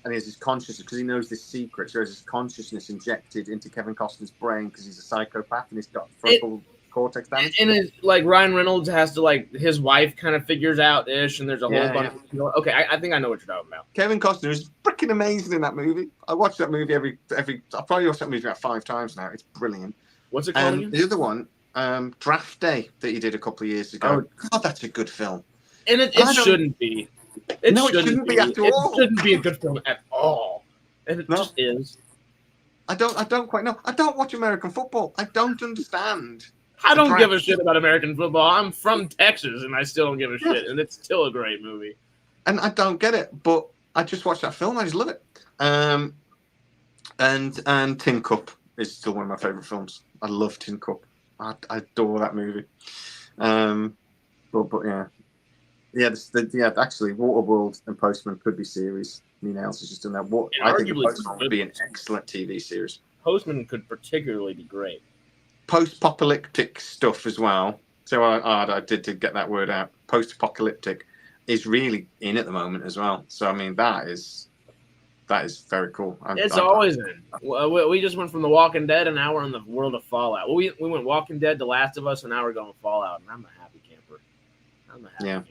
and he has his consciousness because he knows this secret. So he has his consciousness injected into Kevin Costner's brain because he's a psychopath and he's got frontal cortex damage. And it's like Ryan Reynolds has to, like, his wife kind of figures out ish, and there's a whole bunch of. Okay, I think I know what you're talking about. Kevin Costner is freaking amazing in that movie. I watch that movie every. I probably watched that movie about 5 times now. It's brilliant. What's it called again? The other one, Draft Day, that he did a couple of years ago. Oh, God, that's a good film. And it shouldn't be. It shouldn't be at all. It shouldn't be a good film at all. And it just is. I don't quite know. I don't watch American football. I don't understand. I don't give a shit about American football. I'm from Texas, and I still don't give a shit. And it's still a great movie. And I don't get it, but I just watched that film. I just love it. And Tin Cup is still one of my favorite films. I love Tin Cup. I adore that movie. But actually, Waterworld and Postman could be series. Nails has just done that. I think Postman would be an excellent TV series. Postman could particularly be great. Post-apocalyptic stuff as well. So I did to get that word out. Post-apocalyptic is really in at the moment as well. So I mean that is very cool. It's always in. We just went from The Walking Dead, and now we're in the world of Fallout. Well, we went Walking Dead to Last of Us, and now we're going Fallout, and I'm a happy camper. Camper.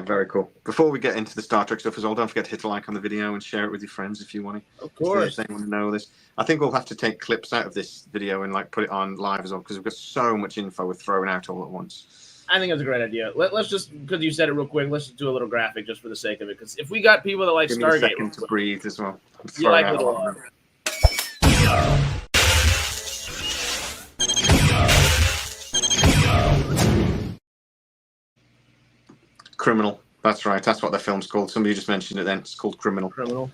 Very cool. Before we get into the Star Trek stuff as well, don't forget to hit a like on the video and share it with your friends if you want to. Of course. If they want to know this. I think we'll have to take clips out of this video and like put it on live as well, because we've got so much info we're throwing out all at once. I think that's a great idea. Let's just, because you said it real quick, let's just do a little graphic just for the sake of it. Because if we got people that like Stargate, give me a second to breathe as well. You like little. Criminal. That's right. That's what the film's called. Somebody just mentioned it then. It's called Criminal. Criminal.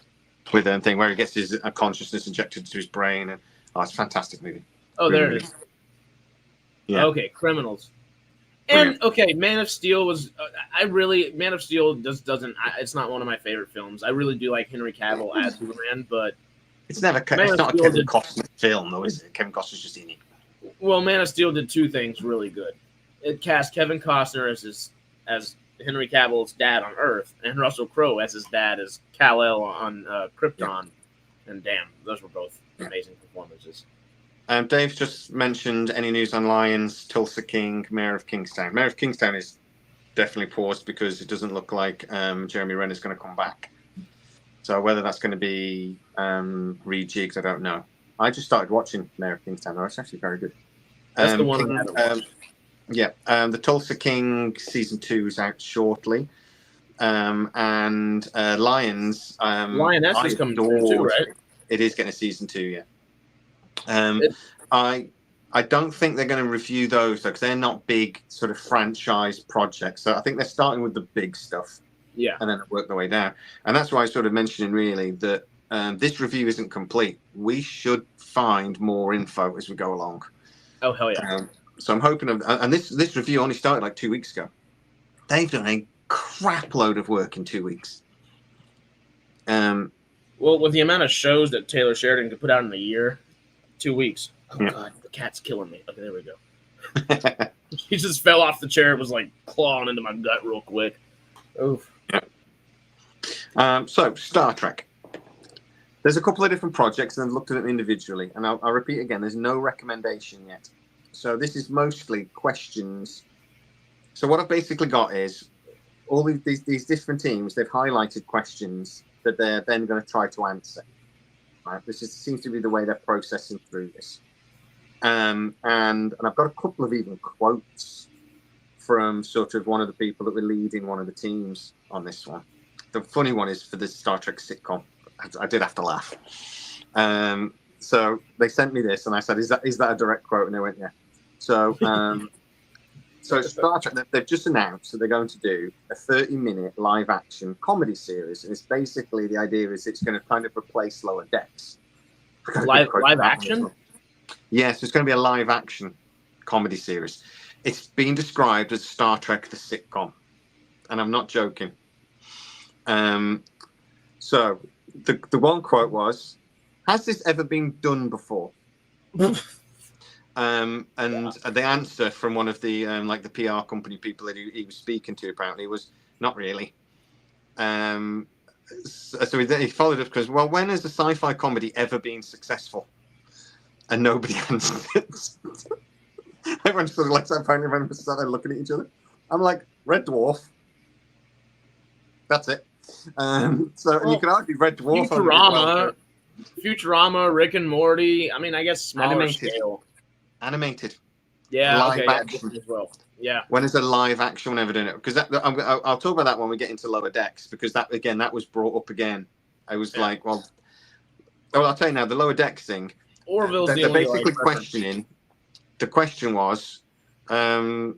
With a thing where he gets his consciousness injected into his brain. And it's a fantastic movie. Oh, there it is. Yeah. Okay, Criminals. And, okay, Man of Steel was... Man of Steel doesn't... it's not one of my favorite films. I really do like Henry Cavill as Superman, but... It's not a Kevin Costner film, though, is it? Kevin Costner's just in it. Well, Man of Steel did 2 things really good. It cast Kevin Costner as Henry Cavill's dad on Earth, and Russell Crowe as his dad as Kal-El on Krypton. Yeah. And damn, those were both amazing performances. Dave just mentioned any news on Lions, Tulsa King, Mayor of Kingstown. Mayor of Kingstown is definitely paused because it doesn't look like Jeremy Renner's going to come back. So whether that's going to be rejigged, I don't know. I just started watching Mayor of Kingstown, though. It's actually very good. That's the one I haven't watched. Yeah, the Tulsa King season 2 is out shortly, and Lions. Lioness is coming too, right? It is getting a season 2, yeah. I don't think they're going to review those though, because they're not big sort of franchise projects. So I think they're starting with the big stuff, yeah, and then work their way down. And that's why I sort of mentioning really that this review isn't complete. We should find more info as we go along. Oh hell yeah! So I'm hoping, and this review only started like 2 weeks ago. They've done a crap load of work in 2 weeks. Well, with the amount of shows that Taylor Sheridan could put out in a year, 2 weeks. Oh yeah. God, the cat's killing me. Okay, there we go. He just fell off the chair. It was like clawing into my gut real quick. Oof. Yeah. So Star Trek. There's a couple of different projects, and I've looked at them individually. And I'll repeat again. There's no recommendation yet. So this is mostly questions. So what I've basically got is all these different teams. They've highlighted questions that they're then going to try to answer. Right? This seems to be the way they're processing through this. And I've got a couple of even quotes from sort of one of the people that were leading one of the teams on this one. The funny one is for the Star Trek sitcom. I did have to laugh. So they sent me this, and I said, "Is that a direct quote?" And they went, "Yeah." So So Star Trek, they've just announced that they're going to do a 30-minute live-action comedy series, and it's basically the idea is it's going to kind of replace Lower Decks. Live action? Yes, it's going to be a live-action comedy series. It's been described as Star Trek the sitcom, and I'm not joking. So the one quote was, "Has this ever been done before?" And the answer from one of the like the PR company people that he was speaking to apparently was not really. So he followed up because, well, when has a sci-fi comedy ever been successful? And nobody answered it. Everyone sort of like apparently everyone started looking at each other. I'm like, Red Dwarf. That's it. So you could argue Red Dwarf. Futurama, Rick and Morty. I mean, I guess smaller scale. Animated. Yeah, live action as well. Yeah. When is a live action one ever doing it? Because I'll talk about that when we get into Lower Decks, because that was brought up again. I was like, well, I'll tell you now, the Lower Decks thing. Orville's they're basically questioning. The question was, the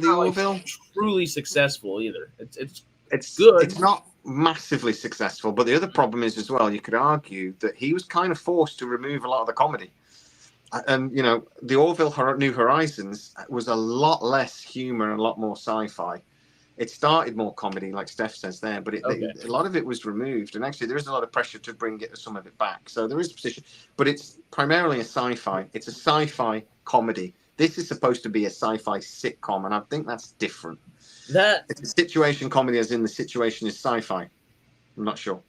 Orville truly successful either. It's good. It's not massively successful, but the other problem is as well. You could argue that he was kind of forced to remove a lot of the comedy. And the Orville New Horizons was a lot less humor and a lot more sci-fi. It started more comedy, like Steph says there, but a lot of it was removed. And actually, there is a lot of pressure to bring some of it back. So there is a position, but it's primarily a sci-fi. It's a sci-fi comedy. This is supposed to be a sci-fi sitcom, and I think that's different. It's a situation comedy, as in the situation is sci-fi. I'm not sure.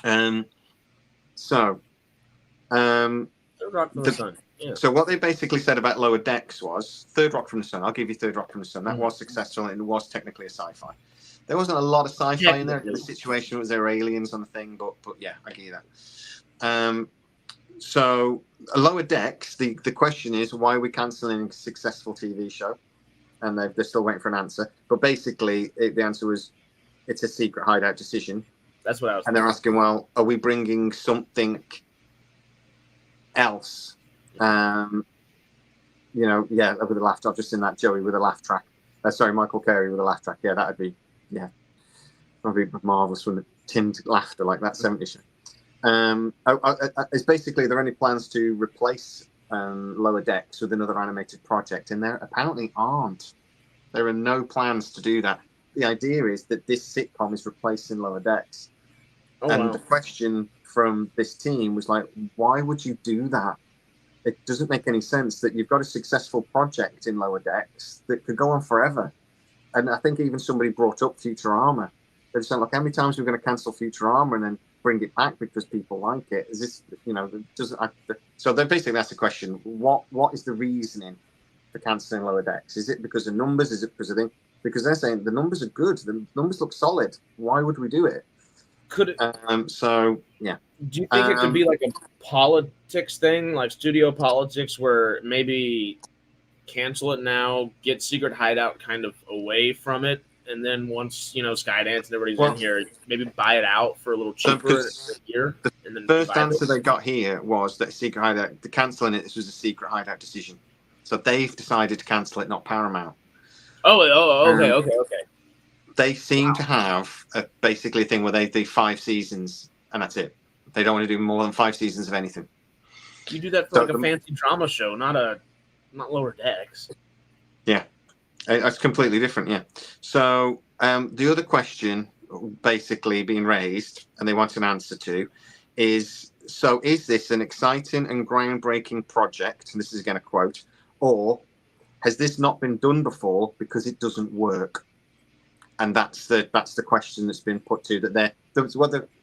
Third Rock from the Sun. Yeah. So what they basically said about Lower Decks was Third Rock from the Sun. I'll give you Third Rock from the Sun. That was successful, and it was technically a sci-fi. There wasn't a lot of sci-fi in there. The situation was there were aliens on the thing, but yeah, I give you that. So Lower Decks, the question is, why are we cancelling a successful TV show? And they're still waiting for an answer. But basically, the answer was, it's a secret hideout decision. That's what I was. And they're asking, well, are we bringing something else? With a laugh. I've just seen that Joey with a laugh track. Michael Carey with a laugh track. Yeah, that'd be marvelous with tinned laughter like that 70s show. It's basically, are there any plans to replace Lower Decks with another animated project? And there apparently aren't. There are no plans to do that. The idea is that this sitcom is replacing Lower Decks. The question from this team was like, why would you do that? It doesn't make any sense that you've got a successful project in Lower Decks that could go on forever. And I think even somebody brought up Futurama. They said, look, how many times are we going to cancel Futurama and then bring it back because people like it? Is this, so they basically asked the question, what is the reasoning for cancelling Lower Decks? Is it because of numbers? Is it because of things? Because they're saying the numbers are good. The numbers look solid. Why would we do it? Could it? Yeah. Do you think it could be like a politics thing, like studio politics, where maybe cancel it now, get Secret Hideout kind of away from it, and then once Skydance and everybody's in here, maybe buy it out for a little cheaper a year? And then first answer they got here was that Secret Hideout, the cancelling it, this was a Secret Hideout decision. So they've decided to cancel it, not Paramount. Okay. They seem to have basically a thing where they do 5 seasons and that's it. They don't want to do more than 5 seasons of anything. You do that for a fancy drama show, not Lower Decks. Yeah, it's completely different. Yeah. So the other question basically being raised, and they want an answer to, is this an exciting and groundbreaking project? And this is again a quote, or has this not been done before because it doesn't work? And that's the question that's been put to that.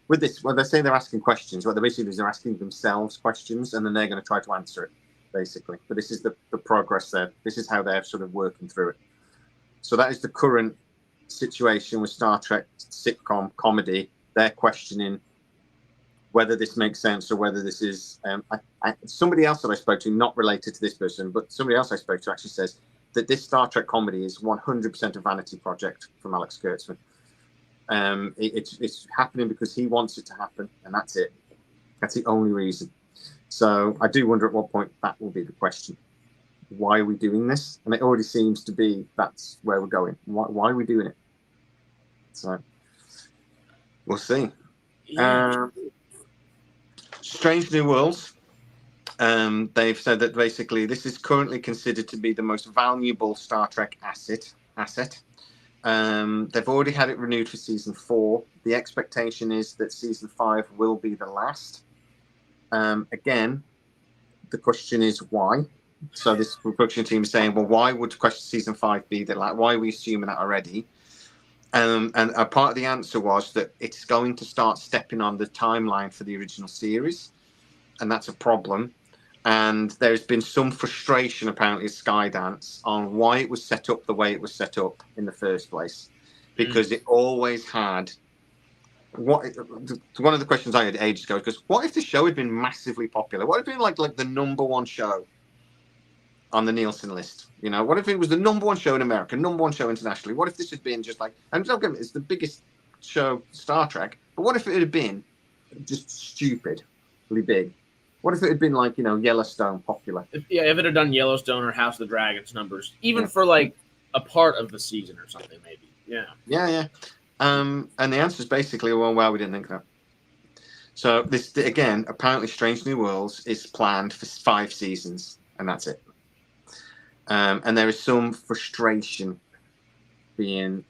When they say they're asking questions, what they're basically is they're asking themselves questions, and then they're going to try to answer it, basically. But this is the progress there. This is how they're sort of working through it. So that is the current situation with Star Trek sitcom comedy. They're questioning whether this makes sense or whether this is. Somebody else that I spoke to, not related to this person, but somebody else I spoke to actually says that this Star Trek comedy is 100% a vanity project from Alex Kurtzman. It's happening because he wants it to happen, and that's it. That's the only reason. So I do wonder at what point that will be the question. why are we doing this? And it already seems to be that's where we're going. Why are we doing it? So we'll see. Yeah. Strange New Worlds. They've said that basically this is currently considered to be the most valuable Star Trek asset. They've already had it renewed for season 4. The expectation is that season 5 will be the last. Again, the question is why. So this production team is saying, well, why would season 5 be the last? Why are we assuming that already? And a part of the answer was that it's going to start stepping on the timeline for the original series, and that's a problem. And there's been some frustration apparently at Skydance on why it was set up the way it was set up in the first place, because it always had one of the questions I had ages ago, because what if the show had been massively popular? What if it been like the number one show on the Nielsen list? You know, what if it was the number one show in America, number one show internationally? What if this had been just like, and don't get me, it's the biggest show, Star Trek, but what if it had been just stupidly big? What if it had been like, you know, Yellowstone popular? If it had done Yellowstone or House of the Dragons numbers, even for like a part of the season or something, maybe. Yeah. And the answer is basically, well, we didn't think that. So this, again, apparently Strange New Worlds is planned for 5 seasons, and that's it. And there is some frustration being,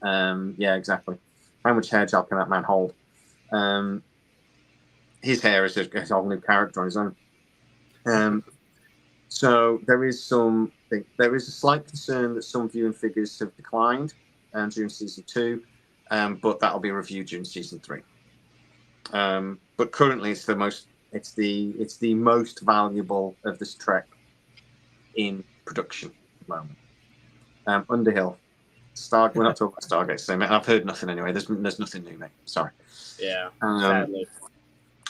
exactly. How much hair gel can that man hold? His hair is a whole new character on his own. So there is a slight concern that some viewing figures have declined during season 2, but that'll be reviewed during season 3. But currently, it's the most valuable of this Trek in production at the moment. Underhill, we're not talking about Stargate, so mate, I've heard nothing anyway. There's nothing new, mate. Sorry. Yeah. Sadly.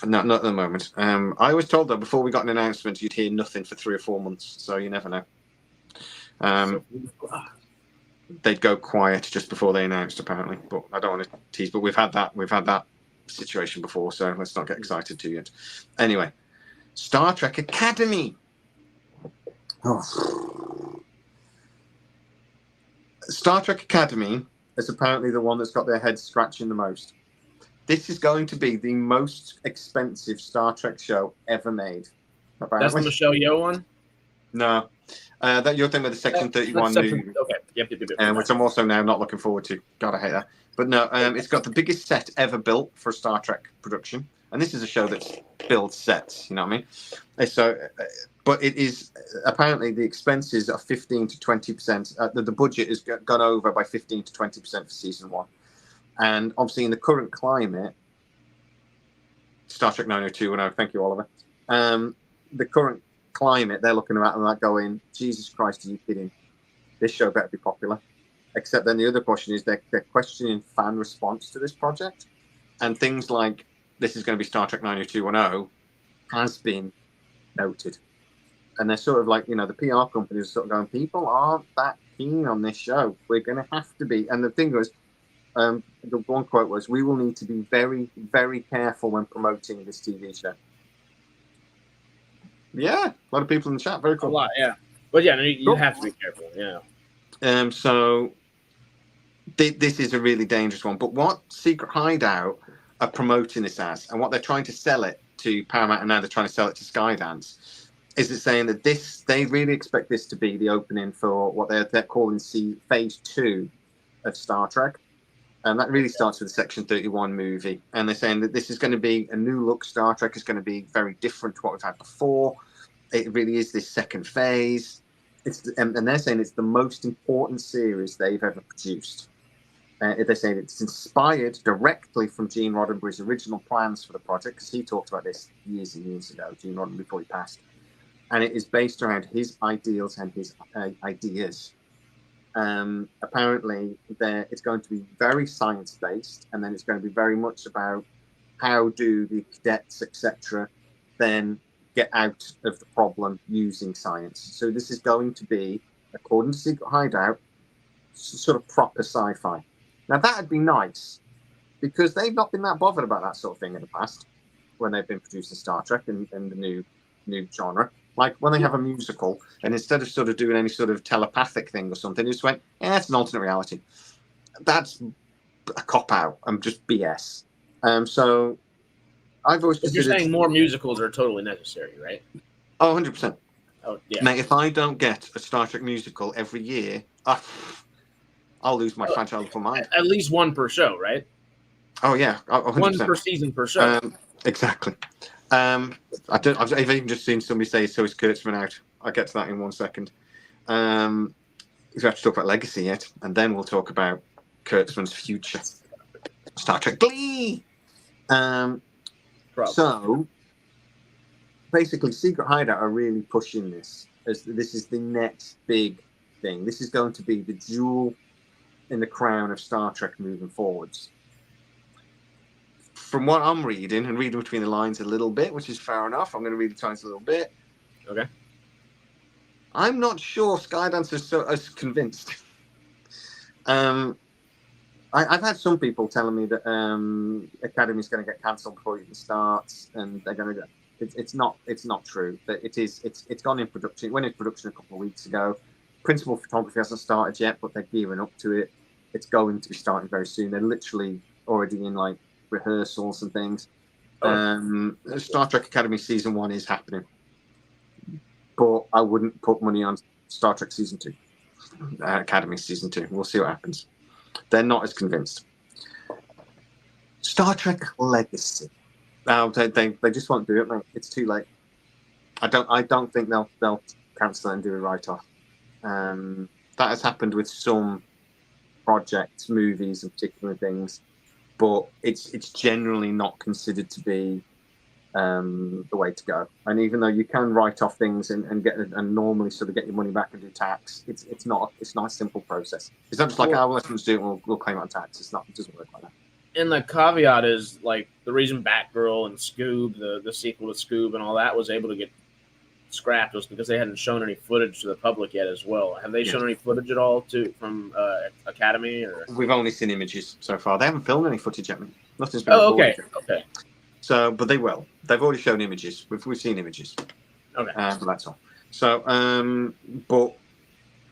Not at the moment. I was told though before we got an announcement, you'd hear nothing for 3 or 4 months, so you never know. They'd go quiet just before they announced, apparently. But I don't want to tease. But we've had that situation before, so let's not get excited too yet. Anyway, Star Trek Academy. Star Trek Academy is apparently the one that's got their heads scratching the most. This is going to be the most expensive Star Trek show ever made. Apparently. That's the Michelle Yeoh one? No. That you're thinking of the Section 31 movie. Okay. Yep. Which I'm also now not looking forward to. God, I hate that. But no, it's got the biggest set ever built for Star Trek production. And this is a show that builds sets, you know what I mean? So, but it is apparently the expenses are 15 to 20%. The budget has gone over by 15 to 20% for season 1. And obviously, in the current climate, Star Trek 90210, thank you, Oliver. The current climate, they're looking at and like going, Jesus Christ, are you kidding? This show better be popular. Except then the other question is they're questioning fan response to this project. And things like, this is going to be Star Trek 90210 has been noted. And they're sort of like, you know, the PR companies are sort of going, people aren't that keen on this show. We're going to have to be. And the thing was, the one quote was, we will need to be very, very careful when promoting this TV show. Yeah, a lot of people in the chat. Very cool. A lot, yeah. But yeah, you have to be careful, yeah. So this is a really dangerous one. But what Secret Hideout are promoting this as, and what they're trying to sell it to Paramount, and now they're trying to sell it to Skydance, is it saying that they really expect this to be the opening for what they're calling phase 2 of Star Trek. And that really starts with the Section 31 movie. And they're saying that this is going to be a new look. Star Trek is going to be very different to what we've had before. It really is this second phase. And they're saying it's the most important series they've ever produced. They're saying it's inspired directly from Gene Roddenberry's original plans for the project, because he talked about this years and years ago, Gene Roddenberry, before he passed. And it is based around his ideals and his ideas. Apparently it's going to be very science-based, and then it's going to be very much about how do the cadets, etc., then get out of the problem using science. So this is going to be, according to Secret Hideout, sort of proper sci-fi. Now that'd be nice, because they've not been that bothered about that sort of thing in the past when they've been producing Star Trek and the new genre. Like when they have a musical, and instead of sort of doing any sort of telepathic thing or something, they just went, it's an alternate reality. That's a cop out and just BS. So I've always But you're considered. saying more musicals are totally necessary, right? Oh, 100%. Oh, yeah. Mate, if I don't get a Star Trek musical every year, I'll lose my fragile mind. At least one per show, right? Oh, yeah. 100%. One per season per show. Exactly. I've even just seen somebody say, so is Kurtzman out? I'll get to that in 1 second. We have to talk about legacy yet, and then we'll talk about Kurtzman's future. Star Trek Glee! So, basically, Secret Hideout are really pushing this as this is the next big thing. This is going to be the jewel in the crown of Star Trek moving forwards. From what I'm reading, and reading between the lines a little bit, which is fair enough, I'm going to read the lines a little bit. Okay. I'm not sure Skydance is so as convinced. I've had some people telling me that Academy's going to get cancelled before it even starts, and they're going to go. It's not true. But it's gone in production. It went in production a couple of weeks ago. Principal photography hasn't started yet, but they're gearing up to it. It's going to be starting very soon. They're literally already in like rehearsals and things. Star Trek Academy season 1 is happening, but I wouldn't put money on Star Trek season 2. Academy season 2. We'll see what happens. They're not as convinced. Star Trek Legacy. They just won't do it, mate. It's too late. I don't think they'll cancel it and do a write-off. That has happened with some projects, movies, and particular things, but it's generally not considered to be the way to go. And even though you can write off things and normally sort of get your money back and do tax, it's not a simple process. It's not just like our listeners do it, we'll claim it on tax. It doesn't work like that. And the caveat is like the reason Batgirl and Scoob, the sequel to Scoob and all that was able to get scrapped was because they hadn't shown any footage to the public yet as well. Have they shown any footage at all from Academy? Or we've only seen images so far. They haven't filmed any footage yet. Nothing's been recorded. Okay. So, but they will. They've already shown images. We've seen images. Okay. But that's all. So, but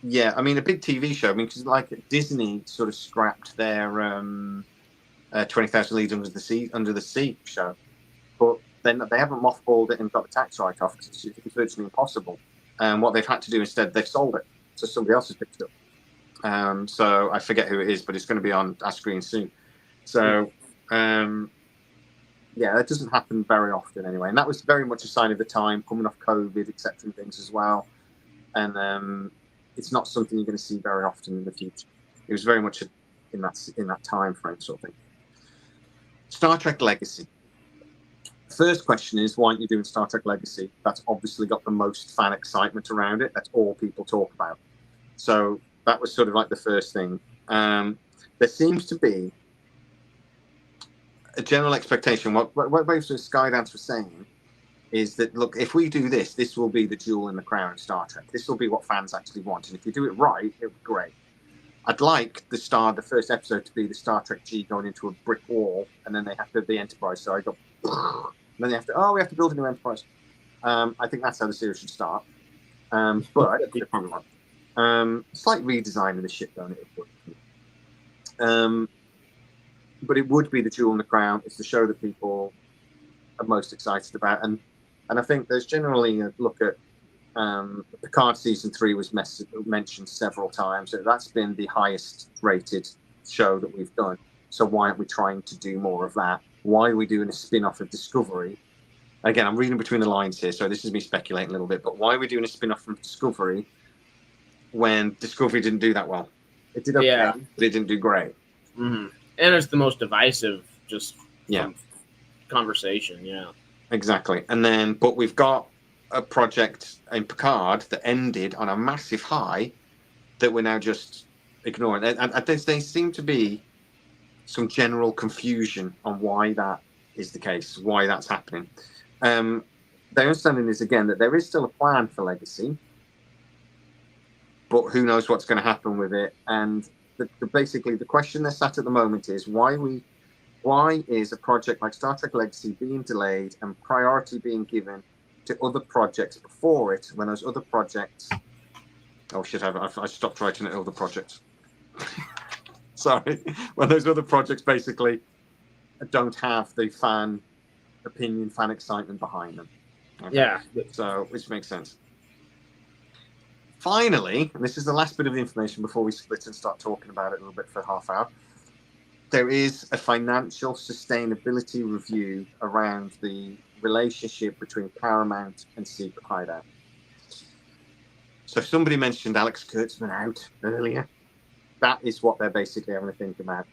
yeah, I mean, a big TV show. I mean, because like Disney sort of scrapped their 20,000 Leagues Under the Sea show, but then they haven't mothballed it and got the tax write-off because it's virtually impossible. And what they've had to do instead, they've sold it, so somebody else has picked it up. So I forget who it is, but it's going to be on our screen soon. So, yeah, that doesn't happen very often anyway. And that was very much a sign of the time, coming off COVID, etc. and things as well. And it's not something you're going to see very often in the future. It was very much in that time frame sort of thing. Star Trek Legacy. First question is, why aren't you doing Star Trek Legacy? That's obviously got the most fan excitement around it. That's all people talk about. So that was sort of like the first thing. There seems to be a general expectation. What Skydance was saying is that, look, if we do this, this will be the jewel in the crown of Star Trek. This will be what fans actually want. And if you do it right, it'll be great. I'd like the first episode to be the Star Trek G going into a brick wall, and then they have to the Enterprise. So I go, and then they have to, we have to build a new Enterprise. I think that's how the series should start. But they probably won't. Slight redesign of the ship, don't it? But it would be the jewel in the crown. It's the show that people are most excited about, and I think there's generally a look at. Picard season 3 was mentioned several times. So that's been the highest rated show that we've done. So why aren't we trying to do more of that? Why are we doing a spin-off of Discovery? Again, I'm reading between the lines here, so this is me speculating a little bit. But why are we doing a spin-off from Discovery when Discovery didn't do that well? It did okay, but it didn't do great. Mm-hmm. And it's the most divisive conversation. Yeah, exactly. And then, but we've got a project in Picard that ended on a massive high that we're now just ignoring. And there seem to be some general confusion on why that is the case, why that's happening. The understanding is, again, that there is still a plan for Legacy, but who knows what's going to happen with it. And basically the question that's at the moment is why is a project like Star Trek Legacy being delayed and priority being given to other projects before it, when those other projects, oh shit, I stopped writing at other projects. Sorry, when those other projects basically don't have the fan opinion, fan excitement behind them. Okay? Yeah. So, which makes sense. Finally, and this is the last bit of information before we split and start talking about it a little bit for half hour. There is a financial sustainability review around the relationship between Paramount and Secret Hideout. So somebody mentioned Alex Kurtzman out earlier. That is what they're basically having to think about.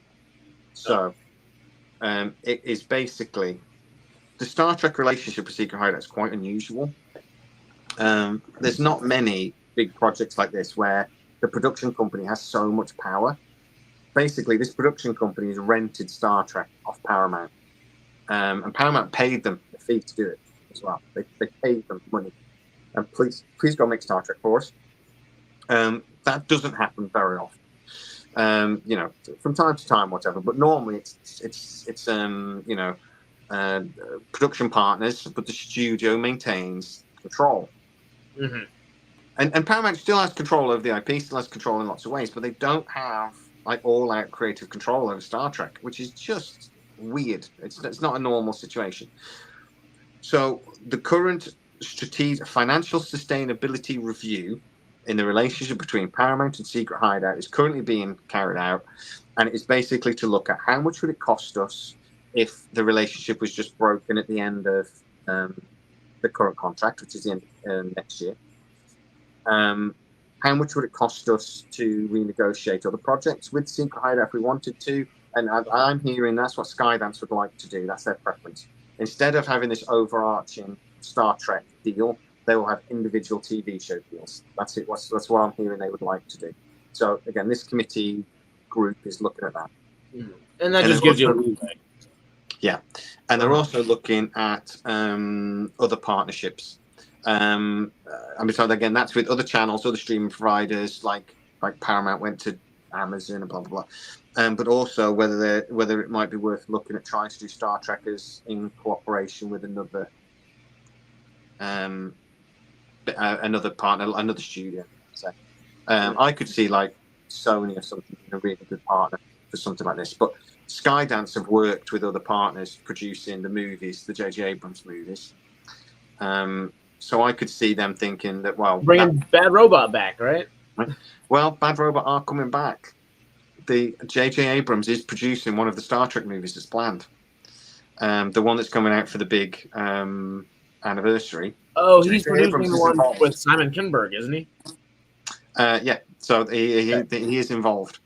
So it is basically the Star Trek relationship with Secret Hideout is quite unusual. There's not many big projects like this where the production company has so much power. Basically, this production company has rented Star Trek off Paramount, and Paramount paid them a fee to do it as well. They paid them money, and please go make Star Trek for us. That doesn't happen very often. From time to time, whatever. But normally, it's production partners, but the studio maintains control. Mm-hmm. And Paramount still has control over the IP, still has control in lots of ways, but they don't have like all-out creative control over Star Trek, which is just weird. It's not a normal situation. So the current financial sustainability review in the relationship between Paramount and Secret Hideout is currently being carried out, and it is basically to look at how much would it cost us if the relationship was just broken at the end of the current contract, which is the end of next year. How much would it cost us to renegotiate other projects with Secret Hideout if we wanted to? And I'm hearing that's what Skydance would like to do. That's their preference. Instead of having this overarching Star Trek deal, they will have individual TV show deals. That's it. That's what I'm hearing they would like to do. So again, this committee group is looking at that. And that just gives you a leeway. Yeah. And they're also looking at other partnerships. Again, that's with other channels, other streaming providers, like Paramount went to Amazon and blah blah blah. But also whether it might be worth looking at trying to do Star Trekkers in cooperation with another partner, another studio. So I could see like Sony or something being a really good partner for something like this. But Skydance have worked with other partners producing the movies, the J.J. Abrams movies. So I could see them thinking that, well, bringing Bad Robot back, right? Well, Bad Robot are coming back. The J.J. Abrams is producing one of the Star Trek movies that's planned. The one that's coming out for the big anniversary. Oh, he's producing the one with Simon Kinberg, isn't he? Yeah, so he is involved.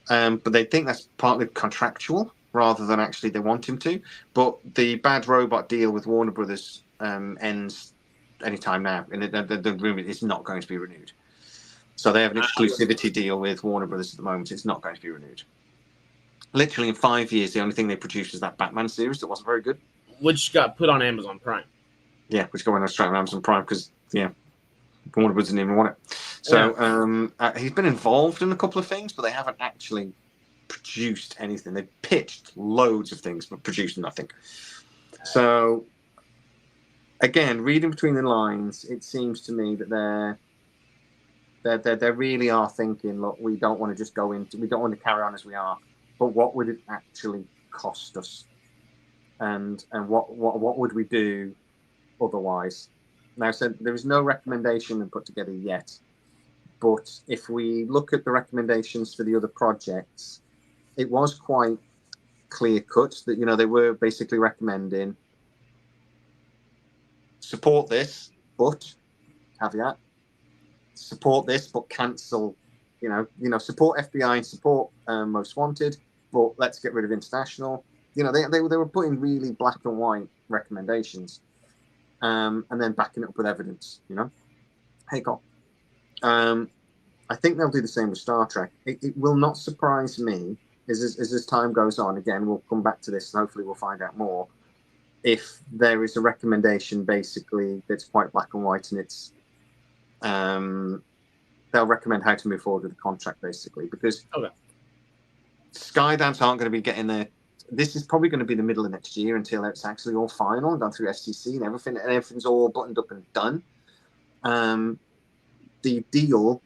But they think that's partly contractual rather than actually they want him to. But the Bad Robot deal with Warner Brothers ends anytime now, and the rumor is not going to be renewed. So they have an exclusivity deal with Warner Brothers at the moment. It's not going to be renewed. Literally in 5 years, the only thing they produced was that Batman series that wasn't very good, which got put on Amazon Prime. Yeah, which got on straight on Amazon Prime because Warner Brothers didn't even want it. So he's been involved in a couple of things, but they haven't actually produced anything. They pitched loads of things, but produced nothing. So again, reading between the lines, it seems to me that they really are thinking, look, we don't want to just we don't want to carry on as we are, but what would it actually cost us, and what would we do otherwise? Now, so there is no recommendation put together yet, but if we look at the recommendations for the other projects, it was quite clear cut that they were basically recommending support this, but caveat, support this, but cancel. Support FBI, support Most Wanted, but let's get rid of International. They were putting really black and white recommendations, and then backing it up with evidence. Hey, God. I think they'll do the same with Star Trek. It will not surprise me as time goes on. Again, we'll come back to this, and hopefully we'll find out more. If there is a recommendation, basically that's quite black and white, and it's they'll recommend how to move forward with the contract, basically, because Skydance aren't going to be getting their this is probably going to be the middle of next year until it's actually all final and gone through FCC and everything's all buttoned up and done. The deal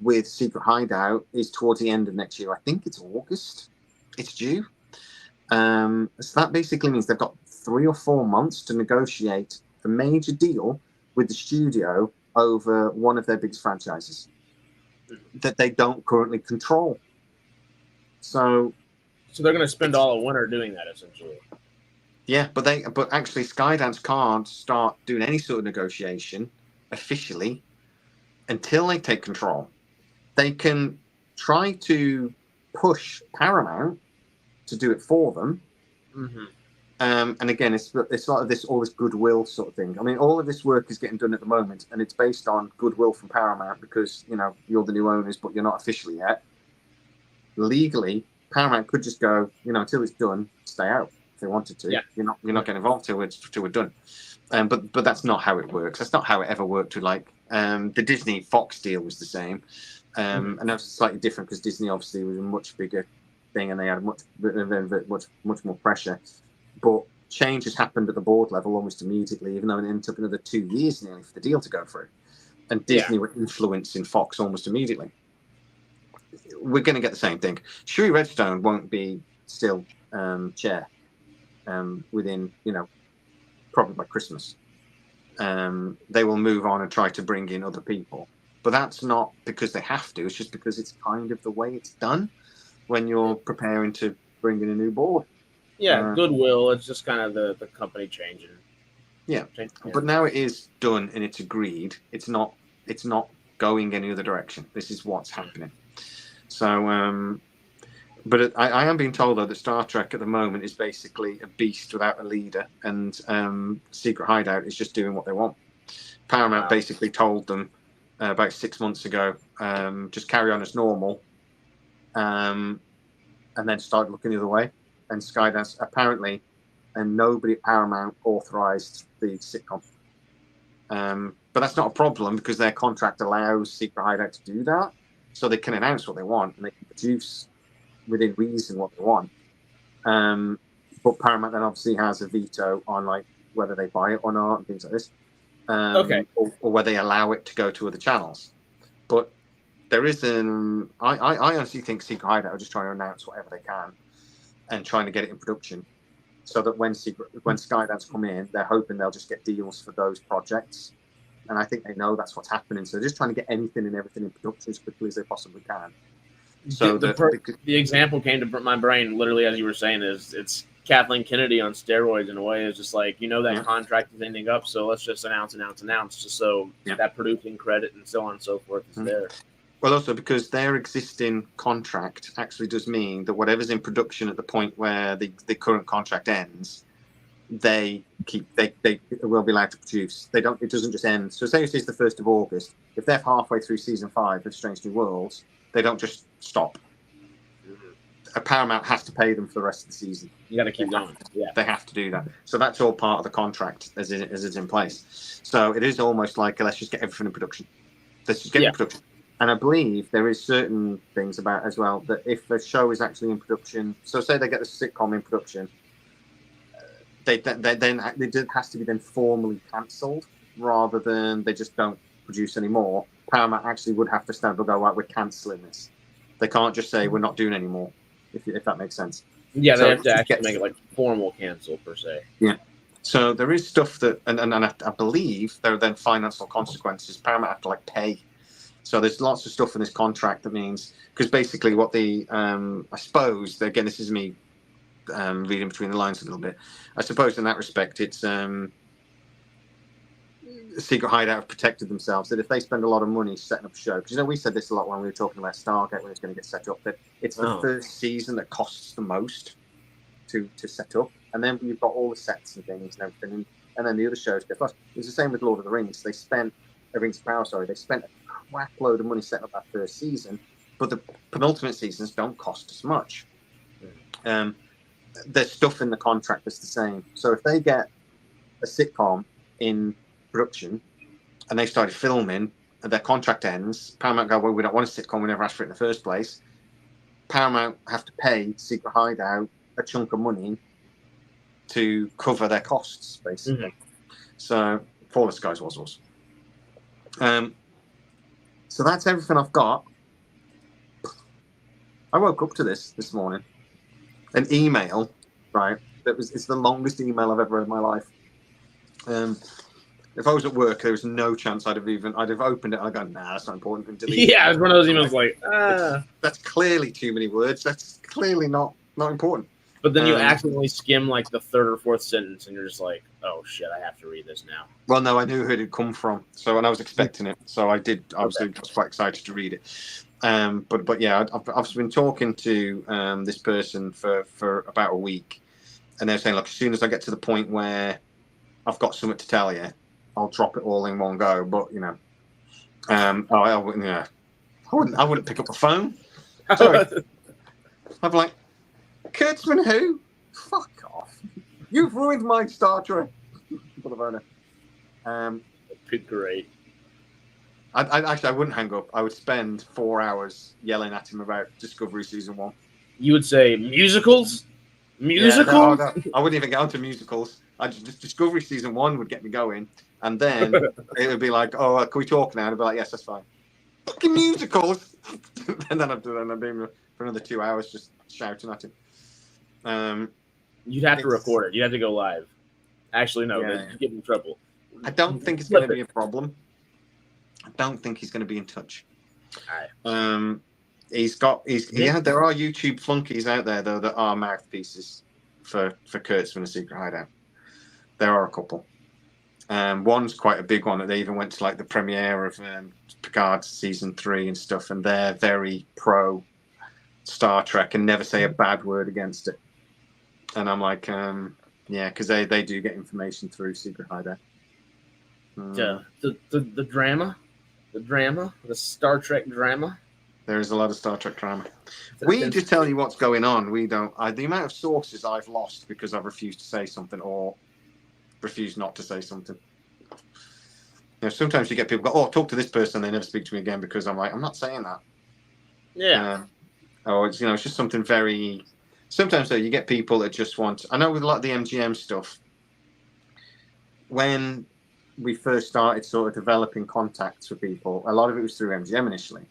with Secret Hideout is towards the end of next year. I think it's August. It's due. So that basically means they've got 3 or 4 months to negotiate a major deal with the studio over one of their biggest franchises that they don't currently control. So they're going to spend all of winter doing that, essentially. Yeah, but actually Skydance can't start doing any sort of negotiation officially until they take control. They can try to push Paramount to do it for them. Mm-hmm. And again, it's sort of all this goodwill sort of thing. I mean, all of this work is getting done at the moment, and it's based on goodwill from Paramount because, you know, you're the new owners, but you're not officially yet. Legally, Paramount could just go, you know, until it's done, stay out if they wanted to. Yeah. You're not getting involved till we're done. But that's not how it works. That's not how it ever worked with the Disney Fox deal was the same. And that was slightly different because Disney obviously was a much bigger thing and they had much more pressure. But change has happened at the board level almost immediately, even though it took another 2 years nearly for the deal to go through. And Disney were influencing Fox almost immediately. We're going to get the same thing. Shuri Redstone won't be still chair within, you know, probably by Christmas. They will move on and try to bring in other people. But that's not because they have to. It's just because it's kind of the way it's done when you're preparing to bring in a new board. Yeah, goodwill. It's just kind of the company changing. Yeah, but now it is done and it's agreed. It's not going any other direction. This is what's happening. So, but I am being told though that Star Trek at the moment is basically a beast without a leader, and Secret Hideout is just doing what they want. Paramount basically told them about 6 months ago, just carry on as normal, and then started looking the other way. And Skydance apparently, and nobody at Paramount authorized the sitcom. But that's not a problem because their contract allows Secret Hideout to do that, so they can announce what they want and they can produce within reason what they want. But Paramount then obviously has a veto on like whether they buy it or not and things like this, or whether they allow it to go to other channels. But there is I honestly think Secret Hideout are just trying to announce whatever they can and trying to get it in production, so that when Skydance come in, they're hoping they'll just get deals for those projects. And I think they know that's what's happening. So they're just trying to get anything and everything in production as quickly as they possibly can. So the example came to my brain literally as you were saying is it's Kathleen Kennedy on steroids in a way. It's just like, you know, that contract is ending up, so let's just announce just so that producing credit and so on and so forth is there. Well, also because their existing contract actually does mean that whatever's in production at the point where the current contract ends, they will be allowed to produce. It doesn't just end. So say it is the 1st of August. If they're halfway through season 5 of Strange New Worlds, they don't just stop. A Paramount has to pay them for the rest of the season. You got to keep going. They have to do that. So that's all part of the contract as it's in place. So it is almost like let's just get everything in production. Let's just get it in production. And I believe there is certain things about as well that if a show is actually in production, so say they get the sitcom in production, it has to be then formally cancelled rather than they just don't produce anymore. Paramount actually would have to stand up and go, right, we're cancelling this. They can't just say we're not doing anymore, if that makes sense. Yeah, they have to actually make it like formal cancel per se. Yeah. So there is stuff that, and I believe there are then financial consequences. Paramount have to like pay. So there's lots of stuff in this contract that means, because basically what I suppose, again, this is me reading between the lines a little bit. I suppose in that respect, it's Secret Hideout have protected themselves that if they spend a lot of money setting up a show, because we said this a lot when we were talking about Stargate when it's going to get set up, that it's the first season that costs the most to set up, and then you've got all the sets and things and everything, and then the other shows get plus. It's the same with Lord of the Rings. They spent a crap load of money setting up that first season, but the penultimate seasons don't cost as much. There's stuff in the contract that's the same. So if they get a sitcom in production and they started filming and their contract ends, Paramount go, well, we don't want a sitcom, we never asked for it in the first place. Paramount have to pay Secret Hideout a chunk of money to cover their costs, basically. So Fall of Skies was awesome. So that's everything I've got. I woke up to this morning, an email, right? It's the longest email I've ever read in my life. If I was at work, there was no chance I'd have opened it. I'd go, nah, that's not important, and delete it. Yeah, it's one of those emails like, that's clearly too many words. That's clearly not important. But then you accidentally skim like the third or fourth sentence, and you're just like, "Oh shit, I have to read this now." Well, no, I knew who it had come from, so and I was expecting it, so I did. I was quite excited to read it. But yeah, I've been talking to this person for about a week, and they're saying, look, as soon as I get to the point where I've got something to tell you, I'll drop it all in one go. But you know, I wouldn't. Yeah, I wouldn't pick up the phone. Sorry, I'm like. Kurtzman who? Fuck off. You've ruined my Star Trek. Great. I wouldn't hang up. I would spend 4 hours yelling at him about Discovery Season 1. You would say musicals? Musicals? Yeah, no, I wouldn't even get onto musicals. Discovery Season 1 would get me going. And then it would be like, oh, can we talk now? And I'd be like, yes, that's fine. Fucking musicals! And then I'd be for another 2 hours just shouting at him. You'd have to record it. You'd have to go live. Actually, no, you'd get in trouble. I don't think it's going to be a problem. I don't think he's going to be in touch. All right. There are YouTube flunkies out there though that are mouthpieces for Kurtzman and Secret Hideout. There are a couple. One's quite a big one. They even went to like the premiere of Picard season 3 and stuff, and they're very pro Star Trek and never say a bad word against it. And I'm like, yeah, because they do get information through Secret Hideout. The drama, the Star Trek drama. There is a lot of Star Trek drama. We just tell you what's going on. We don't. The amount of sources I've lost because I've refused to say something or refused not to say something. You know, sometimes you get people go, "Oh, talk to this person," and they never speak to me again because I'm like, I'm not saying that. Yeah. It's it's just something very. Sometimes though, you get people that just want. I know with a lot of the MGM stuff, when we first started sort of developing contacts with people, a lot of it was through MGM initially,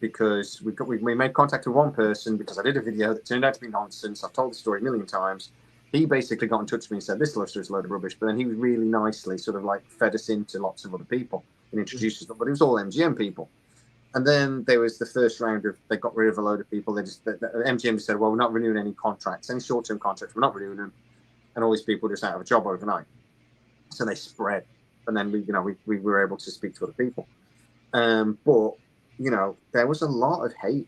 because we made contact with one person because I did a video that turned out to be nonsense. I've told the story a million times. He basically got in touch with me and said, "This illustrator is a load of rubbish," but then he was really nicely sort of like fed us into lots of other people and introduced us, but it was all MGM people. And then there was the first round of, they got rid of a load of people. MGM said, well, we're not renewing any contracts, any short-term contracts, we're not renewing them. And all these people just out of a job overnight. So they spread. And then we were able to speak to other people. But, there was a lot of hate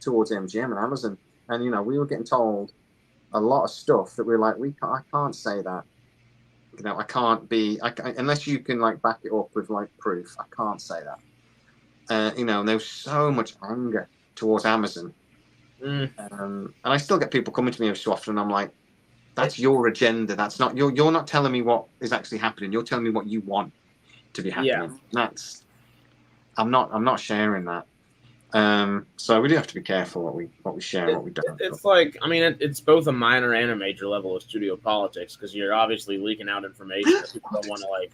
towards MGM and Amazon. And, we were getting told a lot of stuff that we were like, I can't say that. I can't unless you can like back it up with like proof, I can't say that. And there was so much anger towards Amazon. And I still get people coming to me every so often, and I'm like, that's your agenda. That's not you're not telling me what is actually happening. You're telling me what you want to be happening. Yeah. I'm not sharing that. So we do have to be careful what we share and what we don't. It's like, it's both a minor and a major level of studio politics, because you're obviously leaking out information that people don't want to like.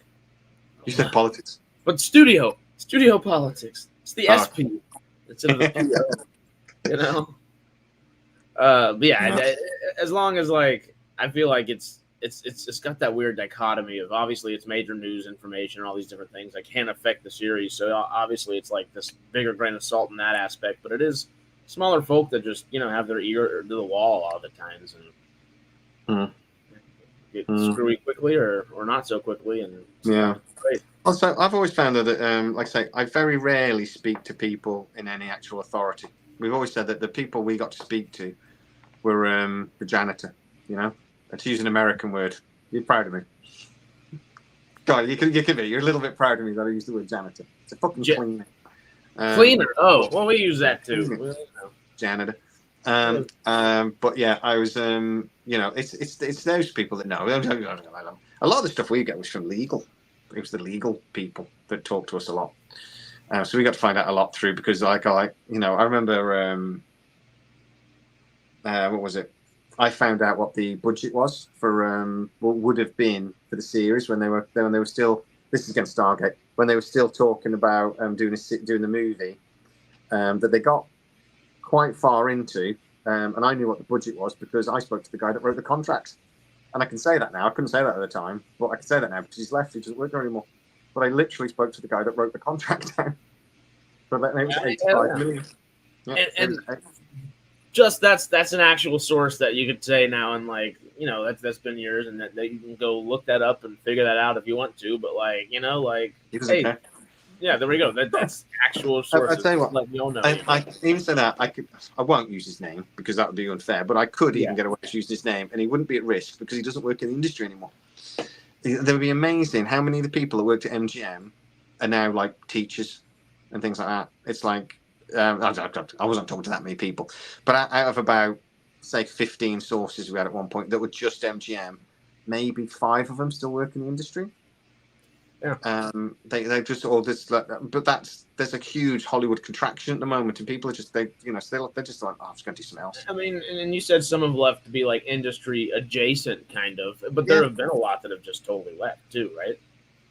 You said politics, but studio politics. It's the SP. It's in the PO. As long as like I feel like it's got that weird dichotomy of obviously it's major news information and all these different things that can affect the series. So obviously it's like this bigger grain of salt in that aspect, but it is smaller folk that just have their ear to the wall all the times and get screwy quickly or not so quickly. And great. Also, I've always found that, like I say, I very rarely speak to people in any actual authority. We've always said that the people we got to speak to were the janitor. To use an American word. You're proud of me. God, you can be. You're a little bit proud of me that I used the word janitor. It's a fucking cleaner. Cleaner. Oh, well, we use that too. Janitor. But yeah, I was. It's those people that know. A lot of the stuff we get was from legal. It was the legal people that talked to us a lot. So we got to find out a lot through because, I remember what was it? I found out what the budget was for what would have been for the series when they were still. This is against Stargate when they were still talking about doing the movie that they got quite far into, and I knew what the budget was because I spoke to the guy that wrote the contract, and I can say that now. I couldn't say that at the time, but I can say that now because he's left. He doesn't work there anymore. But I literally spoke to the guy that wrote the contract down. But it was 85 million. Yeah, and just that's an actual source that you could say now, and like that's been years, and that you can go look that up and figure that out if you want to. But like hey, care. Yeah, there we go. That's actual sources. I tell you what, let me all know. I even say that I won't use his name because that would be unfair. But I could even get away with using his name, and he wouldn't be at risk because he doesn't work in the industry anymore. It would be amazing how many of the people that worked at MGM are now like teachers and things like that. It's like I wasn't talking to that many people, but out of about say 15 sources we had at one point that were just MGM, maybe 5 of them still work in the industry. Yeah. They just all this, but there's a huge Hollywood contraction at the moment, and people are just they're just like, oh, I'm just going to do something else. I mean, and you said some have left to be like industry adjacent, kind of, but there have been a lot that have just totally left too, right?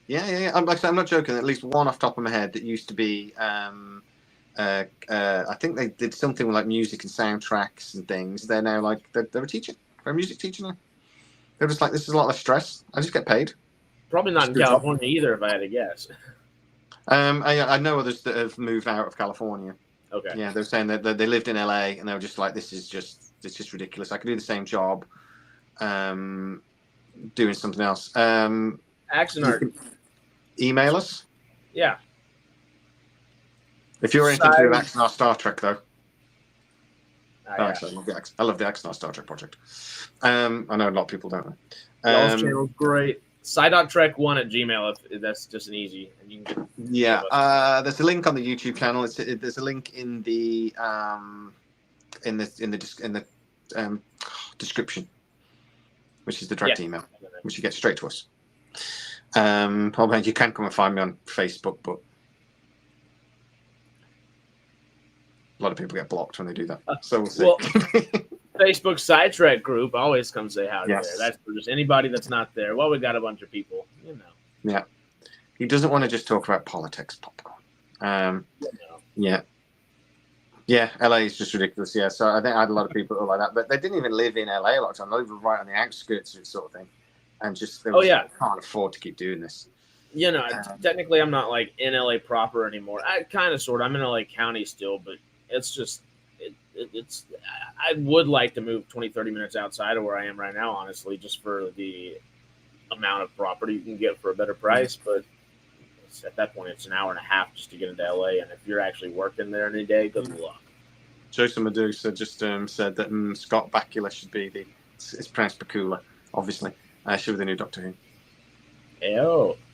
Yeah. I'm not joking. At least one off the top of my head that used to be, I think they did something with like music and soundtracks and things. They're now like they're a teacher, they're a music teacher now. They're just like, this is a lot less stress. I just get paid. Probably not in California either, if I had to guess. I know others that have moved out of California. Okay. Yeah, they're saying that they lived in LA and they were just like, it's just ridiculous. I could do the same job, doing something else. Action art. Email us. Yeah. If you're interested in Action Art Star Trek, though. Actually, I love the Action Art Star Trek project. I know a lot of people don't know. Y'all's channel's great. Sci.trek1@gmail. If that's just an easy. And you can there's a link on the YouTube channel. There's a link in the description, which is the direct email, which you get straight to us. You can come and find me on Facebook, but a lot of people get blocked when they do that. So we'll see. Well, Facebook Sidetrack group always come say howdy there. That's for just anybody that's not there. Well, we got a bunch of people, Yeah. He doesn't want to just talk about politics, Popcorn. Yeah. LA is just ridiculous. Yeah. So I think I had a lot of people who were like that, but they didn't even live in LA a lot of time. They lived right on the outskirts of it, sort of thing. And just, can't afford to keep doing this. Technically, I'm not like in LA proper anymore. I kind of sort of. I'm in LA County still, but it's just, it's. I would like to move 20, 30 minutes outside of where I am right now, honestly, just for the amount of property you can get for a better price. But at that point, it's an hour and a half just to get into LA, and if you're actually working there any day, good luck. Joseph Medusa just said that Scott Bakula should be it's pronounced Bakula, obviously. Should be the new Doctor Who. Do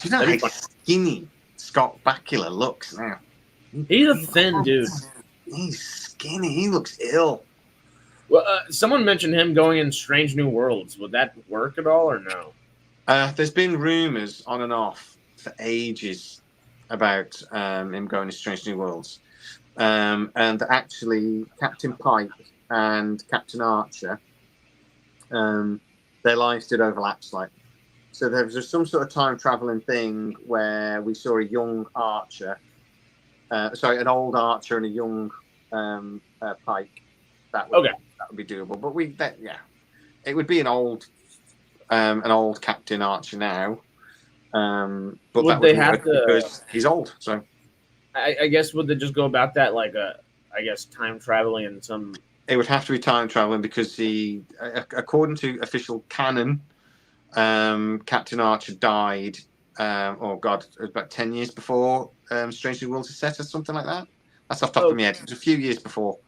you know how skinny Scott Bakula looks now? He's a thin dude. He's skinny. He looks ill. Well, someone mentioned him going in Strange New Worlds. Would that work at all or no? There's been rumors on and off for ages about him going to Strange New Worlds. And actually, Captain Pike and Captain Archer, their lives did overlap slightly. So there was some sort of time traveling thing where we saw a young Archer, an old Archer and a young Pike. That would be doable. But it would be an old Captain Archer now. But would they have to? Because he's old. So I guess would they just go about that like time traveling and some? It would have to be time traveling because according to official canon, Captain Archer died. It was about 10 years before Strange New Worlds is set or something like that. That's off the top of my head. It was a few years before.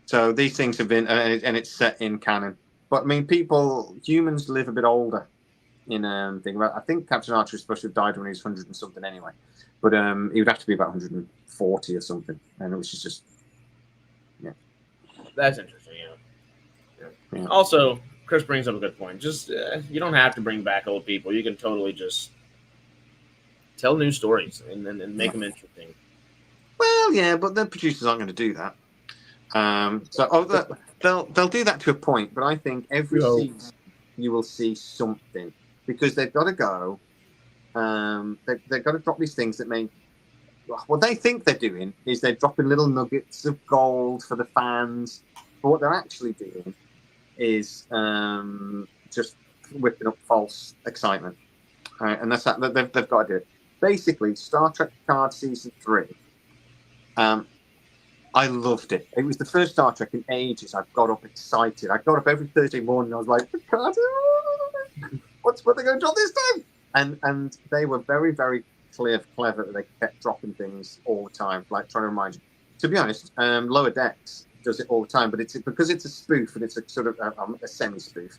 So these things have been, and it's set in canon. But I mean, humans live a bit older. I think Captain Archer is supposed to have died when he was 100 and something anyway. But he would have to be about 140 or something, and it was just. That's interesting. Yeah. Also, Chris brings up a good point. Just you don't have to bring back old people. You can totally just tell new stories and make them interesting. Well, yeah, but the producers aren't going to do that. They'll do that to a point, but I think every season you will see something because they've got to go. They've got to drop these things that make what they think they're doing is they're dropping little nuggets of gold for the fans, but what they're actually doing is just whipping up false excitement, right? And that's that they've got to do it. Basically, Star Trek Picard season 3. I loved it. It was the first Star Trek in ages. I got up excited. I got up every Thursday morning. I was like, Picard, what are they going to drop this time? And they were very, very clever that they kept dropping things all the time, like trying to remind you. To be honest, Lower Decks does it all the time, but it's because it's a spoof and it's a sort of a semi-spoof,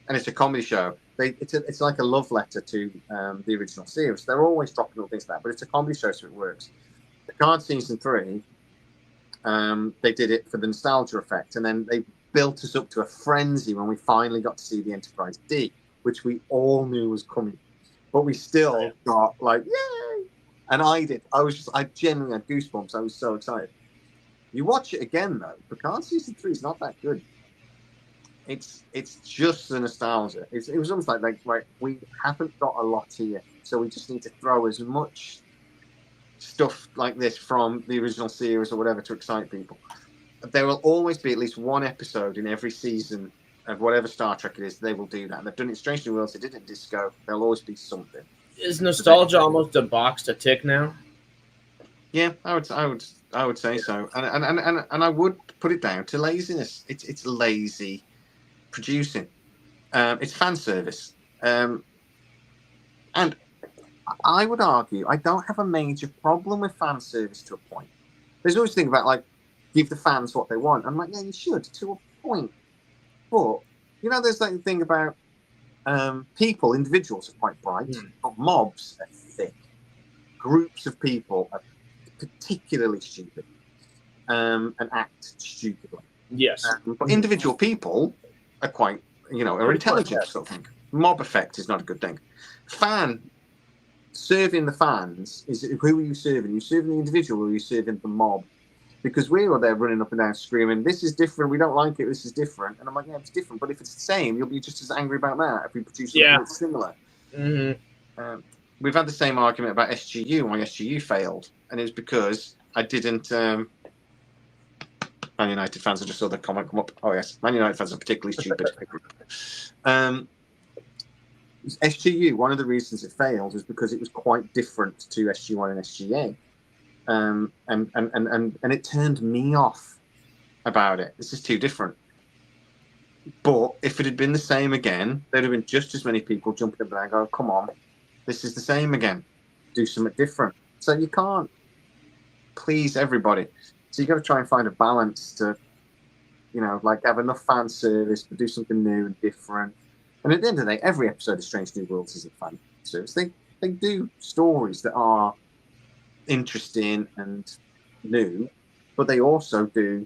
and it's a comedy show. It's like a love letter to the original series. They're always dropping all things like that, but it's a comedy show, so it works. Picard season 3. They did it for the nostalgia effect, and then they built us up to a frenzy when we finally got to see the Enterprise D, which we all knew was coming, but we still got like, yay! And I did. I genuinely had goosebumps. I was so excited. You watch it again though, Picard season 3 is not that good. It's just the nostalgia. It was almost like right, we haven't got a lot here, so we just need to throw as much stuff like this from the original series or whatever to excite people. There will always be at least one episode in every season of whatever Star Trek it is. They will do that. And they've done it in Strange New Worlds. They did it in Disco. There'll always be something. Is nostalgia almost a box to tick now? Yeah, I would say so. And I would put it down to laziness. It's lazy producing. It's fan service. And I would argue I don't have a major problem with fan service to a point. There's always a thing about like give the fans what they want. I'm like, yeah, you should to a point. But there's that thing about people, individuals are quite bright, but mobs are thick. Groups of people are particularly stupid and act stupidly. Yes. But individual people are quite, are intelligent sort of thing. Mob effect is not a good thing. Serving the fans is who are you serving? Are you serving the individual or are you serving the mob? Because we're there running up and down screaming, this is different, we don't like it, this is different. And I'm like, yeah, it's different, but if it's the same, you'll be just as angry about that if we produce something that's similar. Mm-hmm. We've had the same argument about SGU, why SGU failed. And it was because I didn't... Man United fans, I just saw the comment come up. Oh, yes, Man United fans are particularly stupid. SGU, one of the reasons it failed was because it was quite different to SG1 and SGA. And it turned me off about it. This is too different. But if it had been the same again, there'd have been just as many people jumping up and going, come on, this is the same again. Do something different. So you can't please everybody. So you got to try and find a balance to, like have enough fan service, but do something new and different. And at the end of the day, every episode of Strange New Worlds is a fan service. They do stories that are interesting and new, but they also do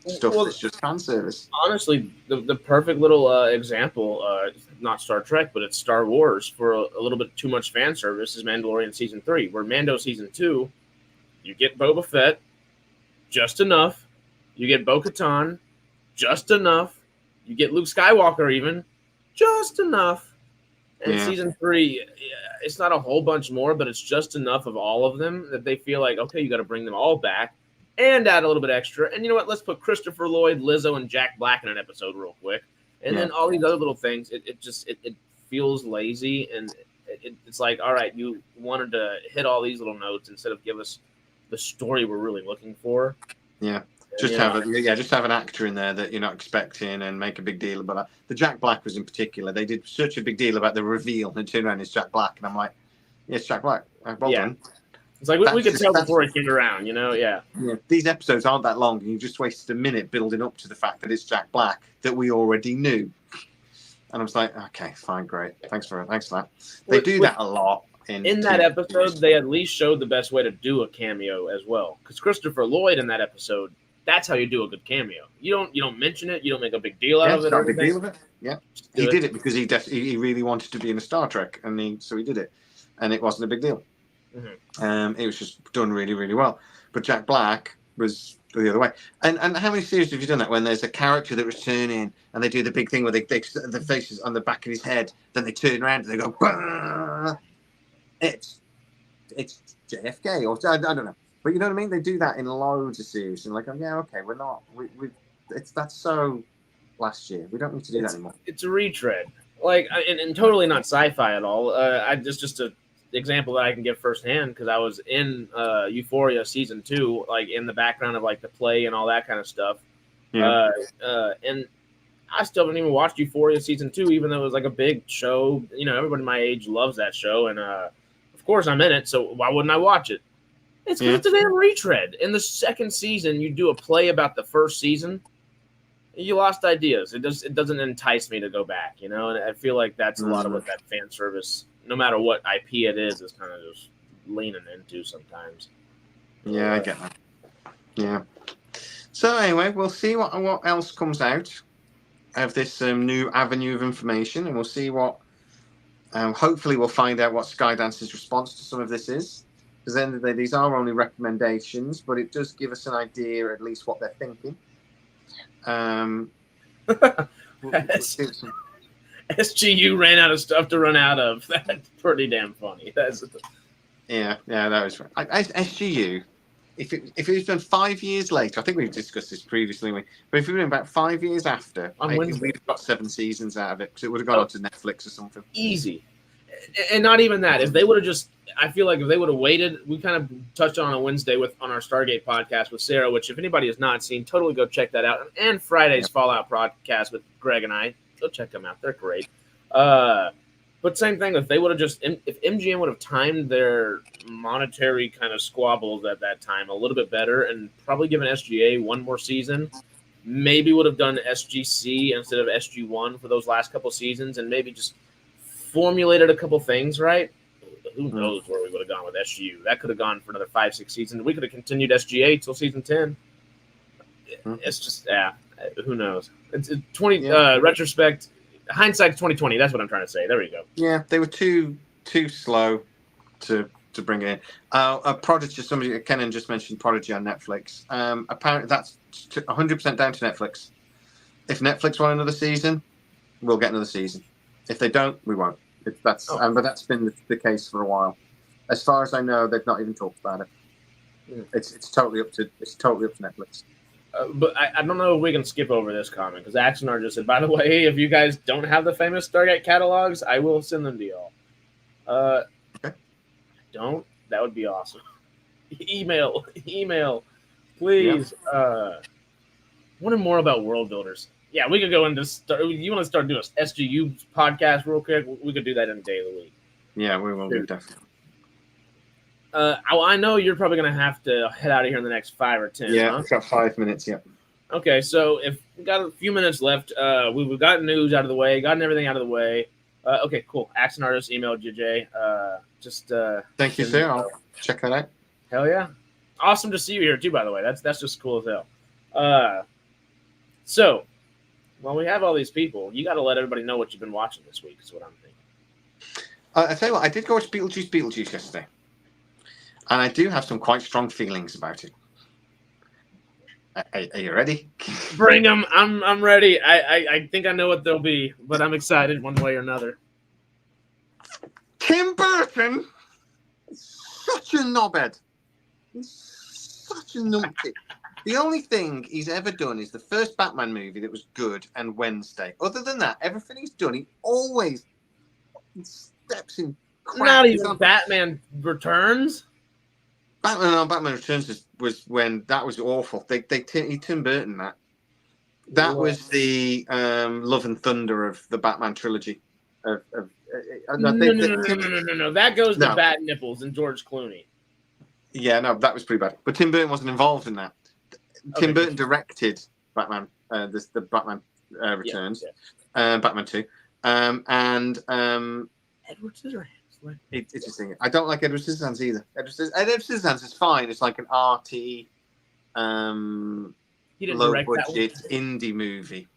stuff that's just fan service. Honestly, the perfect little example, not Star Trek, but it's Star Wars for a little bit too much fan service is Mandalorian Season 3, where Mando Season 2, you get Boba Fett, just enough. You get Bo-Katan, just enough. You get Luke Skywalker even, just enough. And Season 3, it's not a whole bunch more, but it's just enough of all of them that they feel like, okay, you got to bring them all back and add a little bit extra. And you know what? Let's put Christopher Lloyd, Lizzo, and Jack Black in an episode real quick. And then all these other little things, it feels lazy. And it's like, all right, you wanted to hit all these little notes instead of give us the story we're really looking for. Yeah. Just have an actor in there that you're not expecting and make a big deal about that. The Jack Black was in particular. They did such a big deal about the reveal and turned around, it's Jack Black. And I'm like, yeah, it's Jack Black. Well done. It's like we could tell before he came around, Yeah. These episodes aren't that long, and you just wasted a minute building up to the fact that it's Jack Black that we already knew. And I was like, okay, fine, great. Thanks for that. They do that a lot. In that episode, they at least showed the best way to do a cameo as well. Because Christopher Lloyd in that episode, that's how you do a good cameo. You don't mention it. You don't make a big deal out of it. Not a big deal of it. Yeah, he did it because he really wanted to be in a Star Trek, and so he did it, and it wasn't a big deal. Mm-hmm. It was just done really, really well. But Jack Black was the other way. And how many series have you done that when there's a character that returning and they do the big thing where they the face is on the back of his head, then they turn around and they go, bah! It's JFK or I don't know, but you know what I mean. They do that in loads of series and like, oh yeah, okay, we're not that's so last year. We don't need to do that anymore. It's a retread, like, and totally not sci-fi at all. I just a example that I can give firsthand because I was in Euphoria season 2, like in the background of like the play and all that kind of stuff. Yeah. And I still haven't even watched Euphoria season 2, even though it was like a big show. You know, everybody my age loves that show, and of course I'm in it. So why wouldn't I watch it? It's because it's a damn retread. In the second season, you do a play about the first season. You lost ideas. It doesn't entice me to go back, you know. And I feel like that's a lot of what that fan service, no matter what IP it is kind of just leaning into sometimes. Yeah, I get that. Yeah. So anyway, we'll see what else comes out of this new avenue of information, and we'll see what. Hopefully, we'll find out what Skydance's response to some of this is. Because at the end of the day, these are only recommendations, but it does give us an idea, at least, what they're thinking. SGU ran out of stuff to run out of. That's pretty damn funny. Yeah, that was right. SGU. If it was done 5 years later, I think we've discussed this previously, but if it had been about 5 years after, we'd got 7 seasons out of it because it would have gone onto Netflix or something. Easy. And not even that. If they would have just, I feel like if they would have waited, we kind of touched on Wednesday on our Stargate podcast with Sarah, which if anybody has not seen, totally go check that out. And Friday's Fallout podcast with Greg and I, go check them out. They're great. But same thing, if MGM would have timed their monetary kind of squabbles at that time a little bit better and probably given SGA one more season, maybe would have done SGC instead of SG1 for those last couple seasons and maybe just formulated a couple things right. Who knows where we would have gone with SGU? That could have gone for another 5-6 seasons. We could have continued SGA till season 10. It's just who knows? It's 20 retrospect. Hindsight 2020. That's what I'm trying to say. There we go. Yeah, they were too slow to bring it in. Prodigy. Somebody, Kenan just mentioned Prodigy on Netflix. Apparently, that's 100% down to Netflix. If Netflix want another season, we'll get another season. If they don't, we won't. But that's been the case for a while. As far as I know, they've not even talked about it. It's totally up to Netflix. But I don't know if we can skip over this comment because Axonar just said, by the way, if you guys don't have the famous Stargate catalogs, I will send them to y'all. Okay. Don't? That would be awesome. Email, please. Yeah. Wanted more about world builders. Yeah, we could go into you want to start doing an SGU podcast real quick? We could do that in a day of the week. Yeah, we will do definitely. I know you're probably going to have to head out of here in the next 5 or 10. Yeah, I've got 5 minutes. Yeah. Okay, so if we got a few minutes left, we've gotten news out of the way, gotten everything out of the way. Okay, cool. Axon Artist emailed you, Jay. Thank you, sir. I'll check that out. Hell yeah! Awesome to see you here too. By the way, that's just cool as hell. So while we have all these people, you got to let everybody know what you've been watching this week. Is what I'm thinking. I tell you what, I did go watch Beetlejuice yesterday. And I do have some quite strong feelings about it. Are you ready? Bring them. I'm ready. I think I know what they'll be, but I'm excited one way or another. Tim Burton is such a knobhead. He's such a numpty. The only thing he's ever done is the first Batman movie that was good and Wednesday. Other than that, everything he's done, he always steps in crap. Not even Batman Returns. Batman Returns was when that was awful. He Tim Burton that. That was the Love and Thunder of the Batman trilogy. No. That goes to Bat Nipples and George Clooney. Yeah, no, that was pretty bad. But Tim Burton wasn't involved in that. Tim Burton directed Batman, the Batman Returns, Batman 2, and Edward Scissorhands. It's interesting. I don't like Edward Scissorhands either. Edward Scissorhands is fine. It's like an arty, low budget indie movie.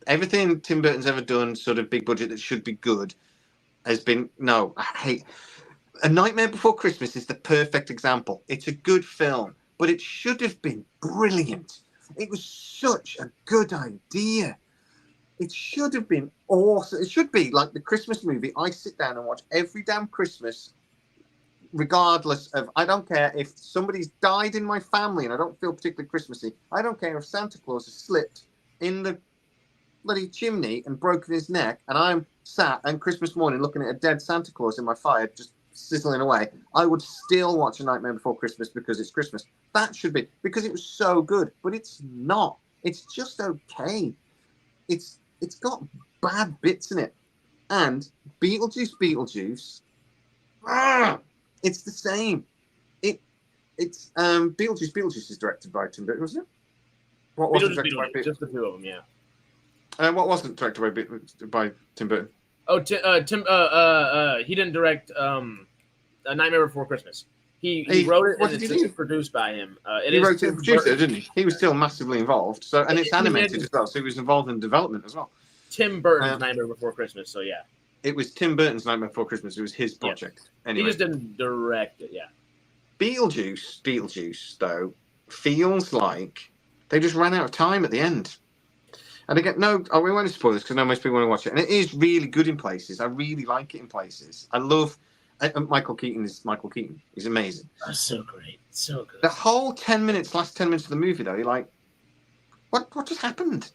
Everything Tim Burton's ever done, sort of big budget that should be good, has been I hate. A Nightmare Before Christmas is the perfect example. It's a good film, but it should have been brilliant. It was such a good idea. It should have been awesome. It should be like the Christmas movie I sit down and watch every damn Christmas, regardless of, I don't care if somebody's died in my family and I don't feel particularly Christmassy. I don't care if Santa Claus has slipped in the bloody chimney and broken his neck and I'm sat on Christmas morning looking at a dead Santa Claus in my fire just sizzling away. I would still watch A Nightmare Before Christmas because it's Christmas. That should be, because it was so good, but it's not. It's just okay. It's got bad bits in it. And Beetlejuice, it's the same. It's Beetlejuice is directed by Tim Burton, wasn't it? What wasn't directed by Beetlejuice? Just the two of them, yeah. What wasn't directed by Tim Burton? Oh, he didn't direct A Nightmare Before Christmas. He wrote it and it's produced by him. He wrote it and produced it, didn't he? He was still massively involved. So, and it's animated as well, so he was involved in development as well. Tim Burton's Nightmare Before Christmas, so yeah. It was Tim Burton's Nightmare Before Christmas. It was his project. Yeah. Anyway. He just didn't direct it, yeah. Beetlejuice, though, feels like they just ran out of time at the end. And again, we won't spoil this because I know most people want to watch it. And it is really good in places. I really like it in places. I love Michael Keaton. He's amazing. That's so great. So good. The whole last 10 minutes of the movie, though, you're like, what just happened?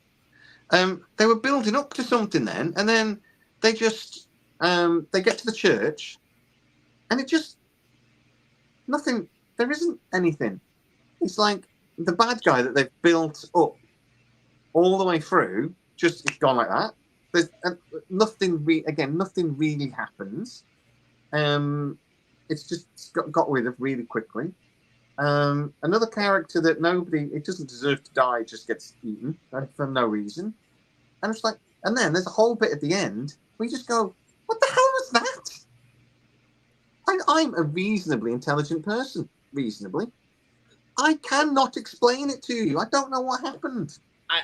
They were building up to something then, and then they just they get to the church, and it just nothing. There isn't anything. It's like the bad guy that they've built up all the way through, just it's gone like that. There's nothing. Nothing really happens. It's just got rid of really quickly. Another character that it doesn't deserve to die, just gets eaten for no reason. And it's like, and then there's a whole bit at the end where you just go, what the hell was that? I'm a reasonably intelligent person. Reasonably. I cannot explain it to you. I don't know what happened. I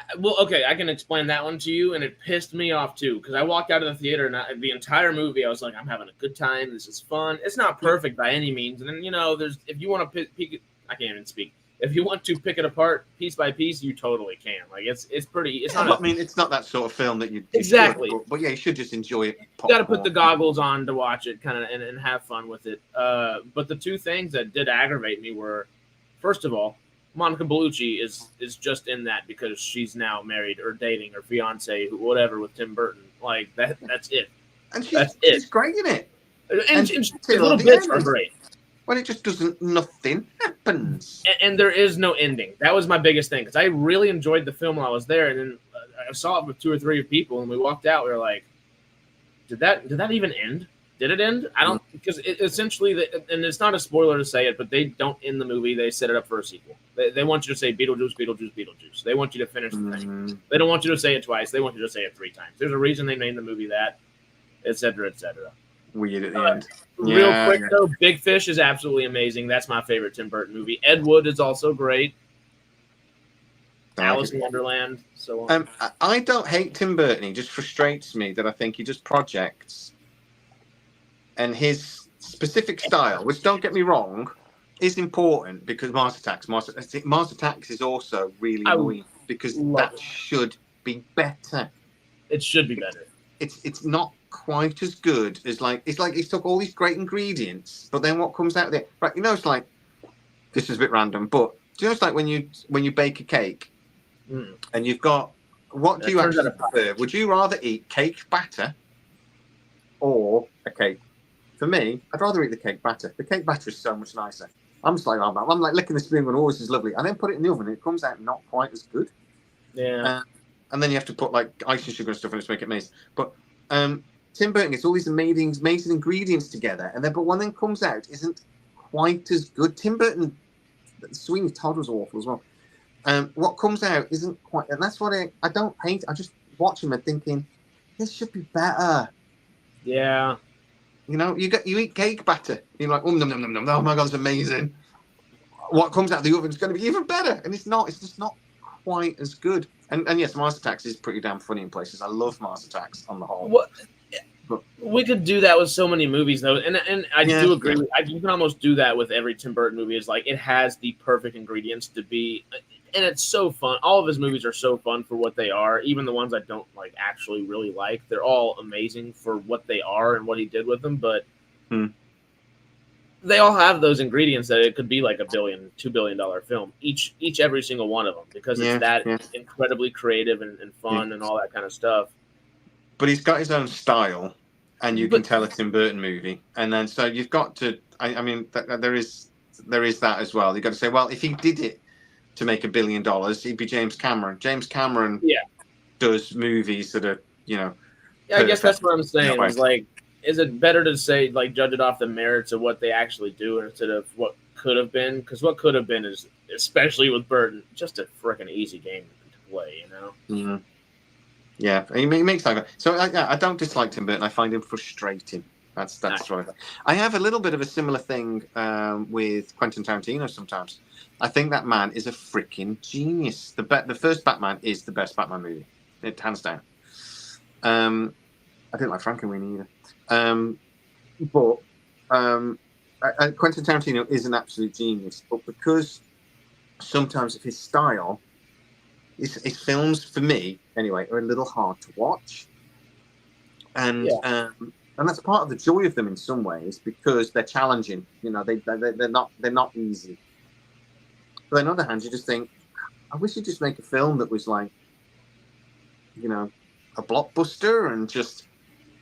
can explain that one to you, and it pissed me off too because I walked out of the theater and the entire movie I was like, I'm having a good time. This is fun. It's not perfect by any means, and then if you want to pick, I can't even speak. If you want to pick it apart piece by piece, you totally can. Like it's pretty. It's not. I mean, it's not that sort of film that you exactly. Should, but yeah, you should just enjoy it. You got to put the goggles on to watch it, kind of, and have fun with it. But the two things that did aggravate me were, first of all, Monica Bellucci is just in that because she's now married or dating or fiance, whatever, with Tim Burton. Like that's it. And she's great in it. And little bits are great. When it just doesn't, nothing happens. And there is no ending. That was my biggest thing because I really enjoyed the film while I was there, and then I saw it with 2 or 3 people, and we walked out. We were like, "Did that even end? Did it end? I don't because it essentially, and it's not a spoiler to say it, but they don't end the movie. They set it up for a sequel. They want you to say Beetlejuice, Beetlejuice, Beetlejuice. They want you to finish the thing. They don't want you to say it twice. They want you to say it 3 times. There's a reason they named the movie that, etc., etc. Weird at the end. Real quick though, Big Fish is absolutely amazing. That's my favorite Tim Burton movie. Ed Wood is also great. Alice in Wonderland. So on. I don't hate Tim Burton. He just frustrates me that I think he just projects, and his specific style, which don't get me wrong, is important because Mars Attacks is also really annoying because that should be better. It should be better. It's not quite as good as it's like he's took all these great ingredients, but then what comes out of it? Right, it's like this is a bit random, but do you know it's like when you bake a cake and you've got what do you actually prefer? Would you rather eat cake batter or a cake? For me, I'd rather eat the cake batter. The cake batter is so much nicer. I'm just like, I'm like licking the spoon when all this is lovely, and then put it in the oven and it comes out not quite as good. Yeah. And then you have to put like icing sugar and stuff in it to make it amazing. But Tim Burton gets all these amazing ingredients together, and then but one then comes out isn't quite as good. Tim Burton, Sweeney Todd was awful as well. What comes out isn't quite, and that's what I don't hate. I just watch him and thinking this should be better. Yeah. You eat cake batter. You're like, oh my god, it's amazing. What comes out of the oven is going to be even better, and it's not. It's just not quite as good. And yes, Mars Attacks is pretty damn funny in places. I love Mars Attacks on the whole. We could do that with so many movies, though, and I do agree. You can almost do that with every Tim Burton movie. It's like it has the perfect ingredients to be, and it's so fun. All of his movies are so fun for what they are. Even the ones I don't like actually really like, they're all amazing for what they are and what he did with them. But they all have those ingredients that it could be like $2 billion film. Every single one of them, because it's that incredibly creative and fun and all that kind of stuff. But he's got his own style, and you can tell a Tim Burton movie. And then so you've got to. I mean, there is that as well. You've got to say, well, if he did it to make $1 billion, he'd be James Cameron. James Cameron does movies that are, Yeah, I guess that's what I'm saying. It's like, is it better to say, like, judge it off the merits of what they actually do instead of what could have been? Because what could have been is, especially with Burton, just a freaking easy game to play, you know? Mm-hmm. Yeah, he makes that. So I don't dislike Tim Burton. I find him frustrating. That's right. I have a little bit of a similar thing with Quentin Tarantino sometimes. I think that man is a freaking genius. The first Batman is the best Batman movie, hands down. I didn't like Frankenweenie either. But Quentin Tarantino is an absolute genius. But because sometimes of his style, his films, for me anyway, are a little hard to watch. And that's part of the joy of them in some ways, because they're challenging. You know, they're not easy. But on the other hand, you just think, I wish you'd just make a film that was like, you know, a blockbuster, and just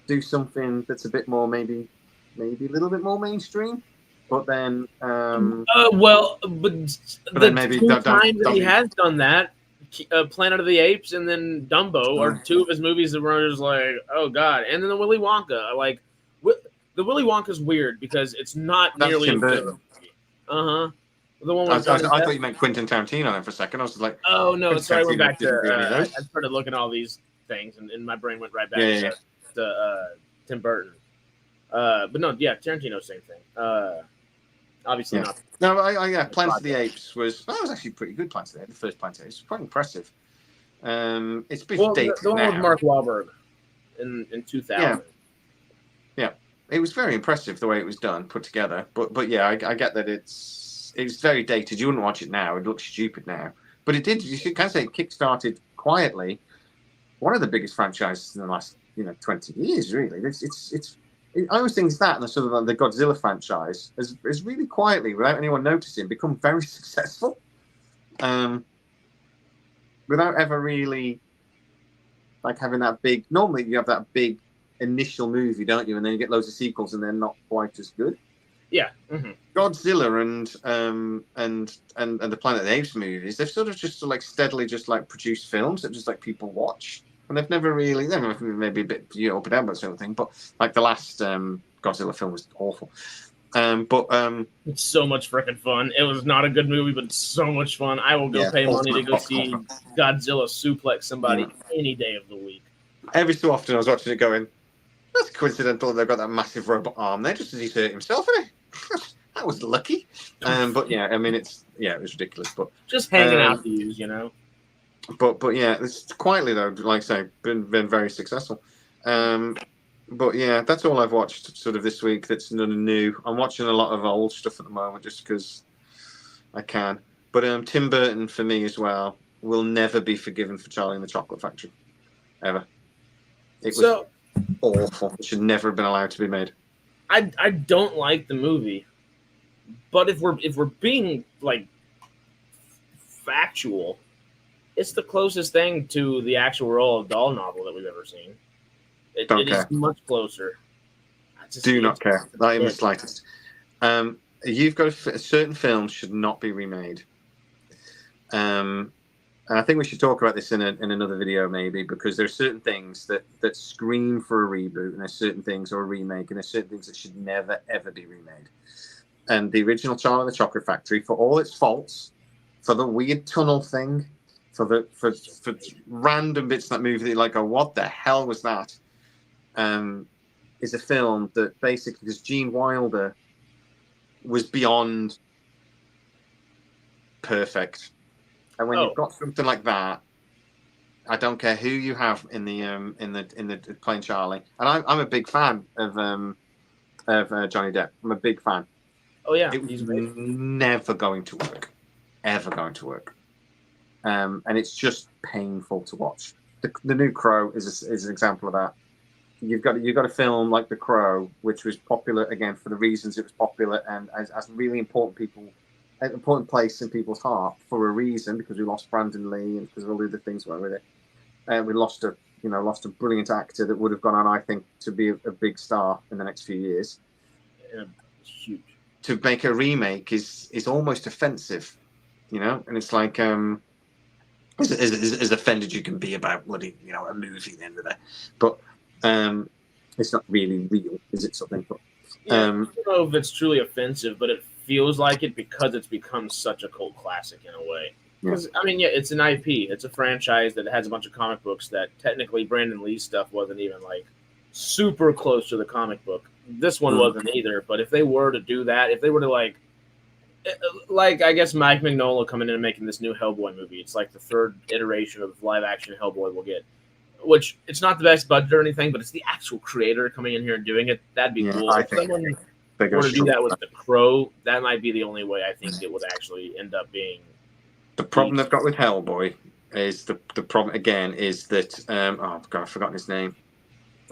do something that's a bit more, maybe a little bit more mainstream. But then, but then maybe two times that he has done that, Planet of the Apes and then Dumbo are two of his movies that were just like, oh god. And then the Willy Wonka, like, the Willy Wonka's weird because it's not nearly as good. The one I thought you meant Quentin Tarantino then for a second. I was like, oh no, sorry, I went back to. I started looking at all these things, and my brain went right back to Tim Burton. But no, Tarantino, same thing. Obviously not. No, Planet of the Apes was actually pretty good. Planet of the Apes, the first Planet of the Apes, was quite impressive. It's been dated the one with Mark Wahlberg in 2000. Yeah, it was very impressive the way it was done, put together. But yeah, I get that it's very dated. You wouldn't watch it now; it looks stupid now. But it did. You can say it kickstarted quietly one of the biggest franchises in the last 20 years. Really, I always think that, and the sort of the Godzilla franchise has really quietly, without anyone noticing, become very successful. Without ever really like having that big. Normally, you have that big initial movie, don't you? And then you get loads of sequels, and they're not quite as good. Yeah. Godzilla and the Planet of the Apes movies, they've sort of just steadily just produced films that just people watch. And they've never maybe a bit up and down about sort of thing, but like the last Godzilla film was awful. It's so much freaking fun. It was not a good movie, but it's so much fun. I will go pay money to go see Godzilla suplex somebody any day of the week. Every so often, I was watching it going, that's coincidental. They've got that massive robot arm there, just as he's hurt himself. That was lucky. But yeah, I mean, it was ridiculous. But just hanging out to use, But yeah, it's quietly though, like I say, been very successful. But yeah, that's all I've watched sort of this week. That's none new. I'm watching a lot of old stuff at the moment just because I can. But Tim Burton for me as well will never be forgiven for Charlie and the Chocolate Factory, ever. It was awful. It should never have been allowed to be made. I don't like the movie, but if we're being factual, it's the closest thing to the actual Roald Dahl novel that we've ever seen. It is much closer. Do not care. Not even the slightest. You've got certain films should not be remade. And I think we should talk about this in another video maybe, because there are certain things that scream for a reboot, and there's certain things or a remake, and there's certain things that should never ever be remade. And the original Charlie and the Chocolate Factory, for all its faults, for the weird tunnel thing, for random bits of that movie that you're like, oh, what the hell was that? Is a film that basically, because Gene Wilder was beyond perfect. And when you've got something like that, I don't care who you have in the playing Charlie, and I'm a big fan of Johnny Depp. I'm a big fan. Oh yeah, He's never going to work, ever going to work, and it's just painful to watch. The new Crow is an example of that. You've got a film like The Crow, which was popular again for the reasons it was popular and as really important place in people's heart for a reason, because we lost Brandon Lee and because of all the other things went with it. We lost a brilliant actor that would have gone on, I think, to be a big star in the next few years. Yeah, it's huge. To make a remake is almost offensive, and it's like as offended you can be about bloody a movie at the end of the day, but it's not really real, is it? Something. But, I don't know if it's truly offensive, but it feels like it because it's become such a cult classic in a way. Because it's an IP, it's a franchise that has a bunch of comic books that technically Brandon Lee's stuff wasn't even like super close to the comic book. This one wasn't either. But if they were to do that, if they were to like I guess Mike Mignola coming in and making this new Hellboy movie, it's like the third iteration of live action Hellboy we'll get. Which it's not the best budget or anything, but it's the actual creator coming in here and doing it. That'd be cool. If someone were to do that with The Crow, that might be the only way I think it would actually end up being. The problem they've got with Hellboy is the problem again is that oh god, I've forgotten his name.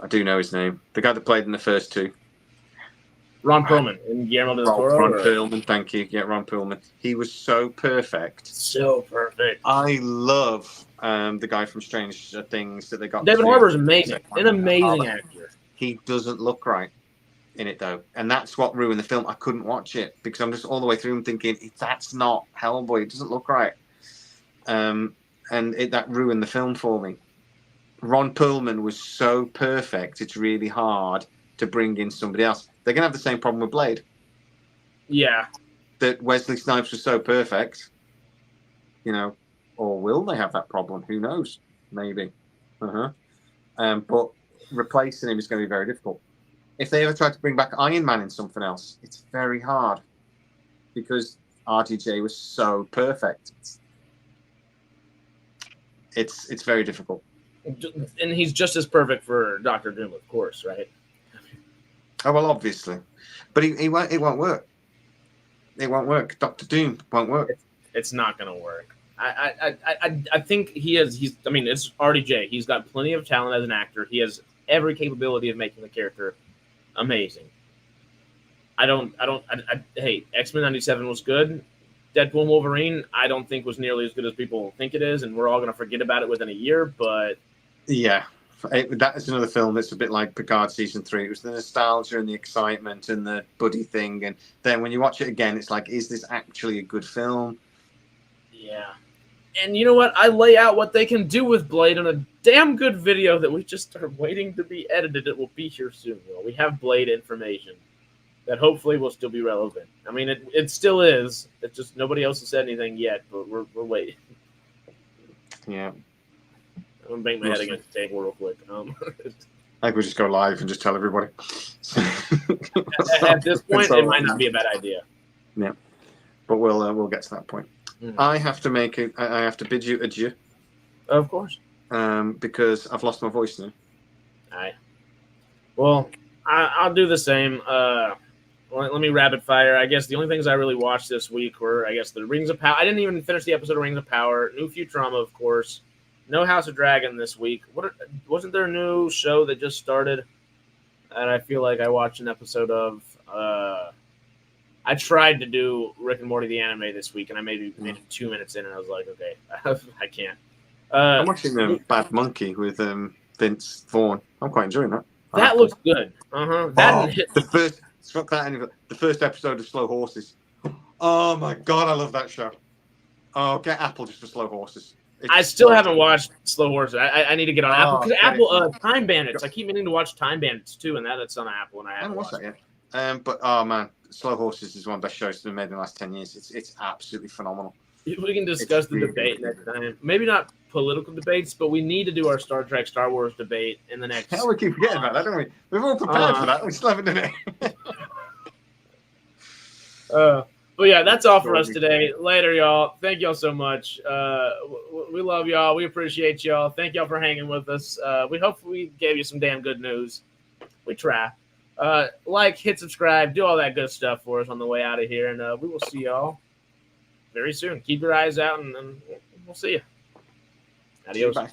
I do know his name. The guy that played in the first two. Ron Perlman and Guillermo del Toro. Ron Perlman, thank you. Yeah, Ron Perlman. He was so perfect. So perfect. I love the guy from Strange Things that they got. David Harbour's amazing. An amazing actor. He doesn't look right in it though, and that's what ruined the film. I couldn't watch it because I'm just all the way through and thinking that's not Hellboy. It doesn't look right, and that ruined the film for me. Ron Perlman was so perfect. It's really hard to bring in somebody else. They're gonna have the same problem with Blade. Yeah, that Wesley Snipes was so perfect, or will they have that problem? Who knows? Maybe. But replacing him is going to be very difficult. If they ever try to bring back Iron Man in something else, it's very hard because RDJ was so perfect. It's very difficult. And he's just as perfect for Doctor Doom, of course, right? Oh well, obviously, but he won't. It won't work. It won't work. Doctor Doom won't work. It's not going to work. I think he's. I mean, it's RDJ. He's got plenty of talent as an actor. He has every capability of making the character amazing. Hey, X-Men 97 was good. Deadpool and Wolverine, I don't think was nearly as good as people think it is, and we're all going to forget about it within a year. But yeah. That is another film that's a bit like Picard season 3. It was the nostalgia and the excitement and the buddy thing, and then when you watch it again, it's like, is this actually a good film? Yeah. And you know what? I lay out what they can do with Blade in a damn good video that we just are waiting to be edited. It will be here soon. We have Blade information that hopefully will still be relevant. I mean, it still is. It's just nobody else has said anything yet, but we're waiting. Yeah. I'm going to bang my head against the table real quick. I think we'll just go live and just tell everybody. At this point, it might not be a bad idea. Yeah, but we'll get to that point. Mm-hmm. I have to bid you adieu. Of course. Because I've lost my voice now. Aye. Well, I'll do the same. Let me rapid fire. I guess the only things I really watched this week were, I guess, the Rings of Power. I didn't even finish the episode of Rings of Power. New Futurama, of course. No House of Dragon this week. Wasn't there a new show that just started? And I feel like I watched an episode of. I tried to do Rick and Morty the anime this week, and I made it 2 minutes in, and I was like, okay, I can't. I'm watching Bad Monkey with Vince Vaughn. I'm quite enjoying that. That looks good. The first episode of Slow Horses. Oh my god, I love that show. Oh, get Apple just for Slow Horses. I still haven't watched Slow Horses. I need to get on Apple because Apple Time Bandits. I keep meaning to watch Time Bandits too, and that's on Apple, and I haven't watched that yet. But oh man, Slow Horses is one of the best shows that's been made in the last 10 years. It's absolutely phenomenal. We can discuss the debate next time. Maybe not political debates, but we need to do our Star Trek, Star Wars debate in the next. Hell, we keep forgetting about that, don't we? We've all prepared for that. We still haven't done it. But yeah, that's all for us today. Later, y'all. Thank y'all so much. We love y'all. We appreciate y'all. Thank y'all for hanging with us. We hope we gave you some damn good news. We try. Like, hit subscribe, do all that good stuff for us on the way out of here. And we will see y'all very soon. Keep your eyes out, and we'll see you. Adios. Bye.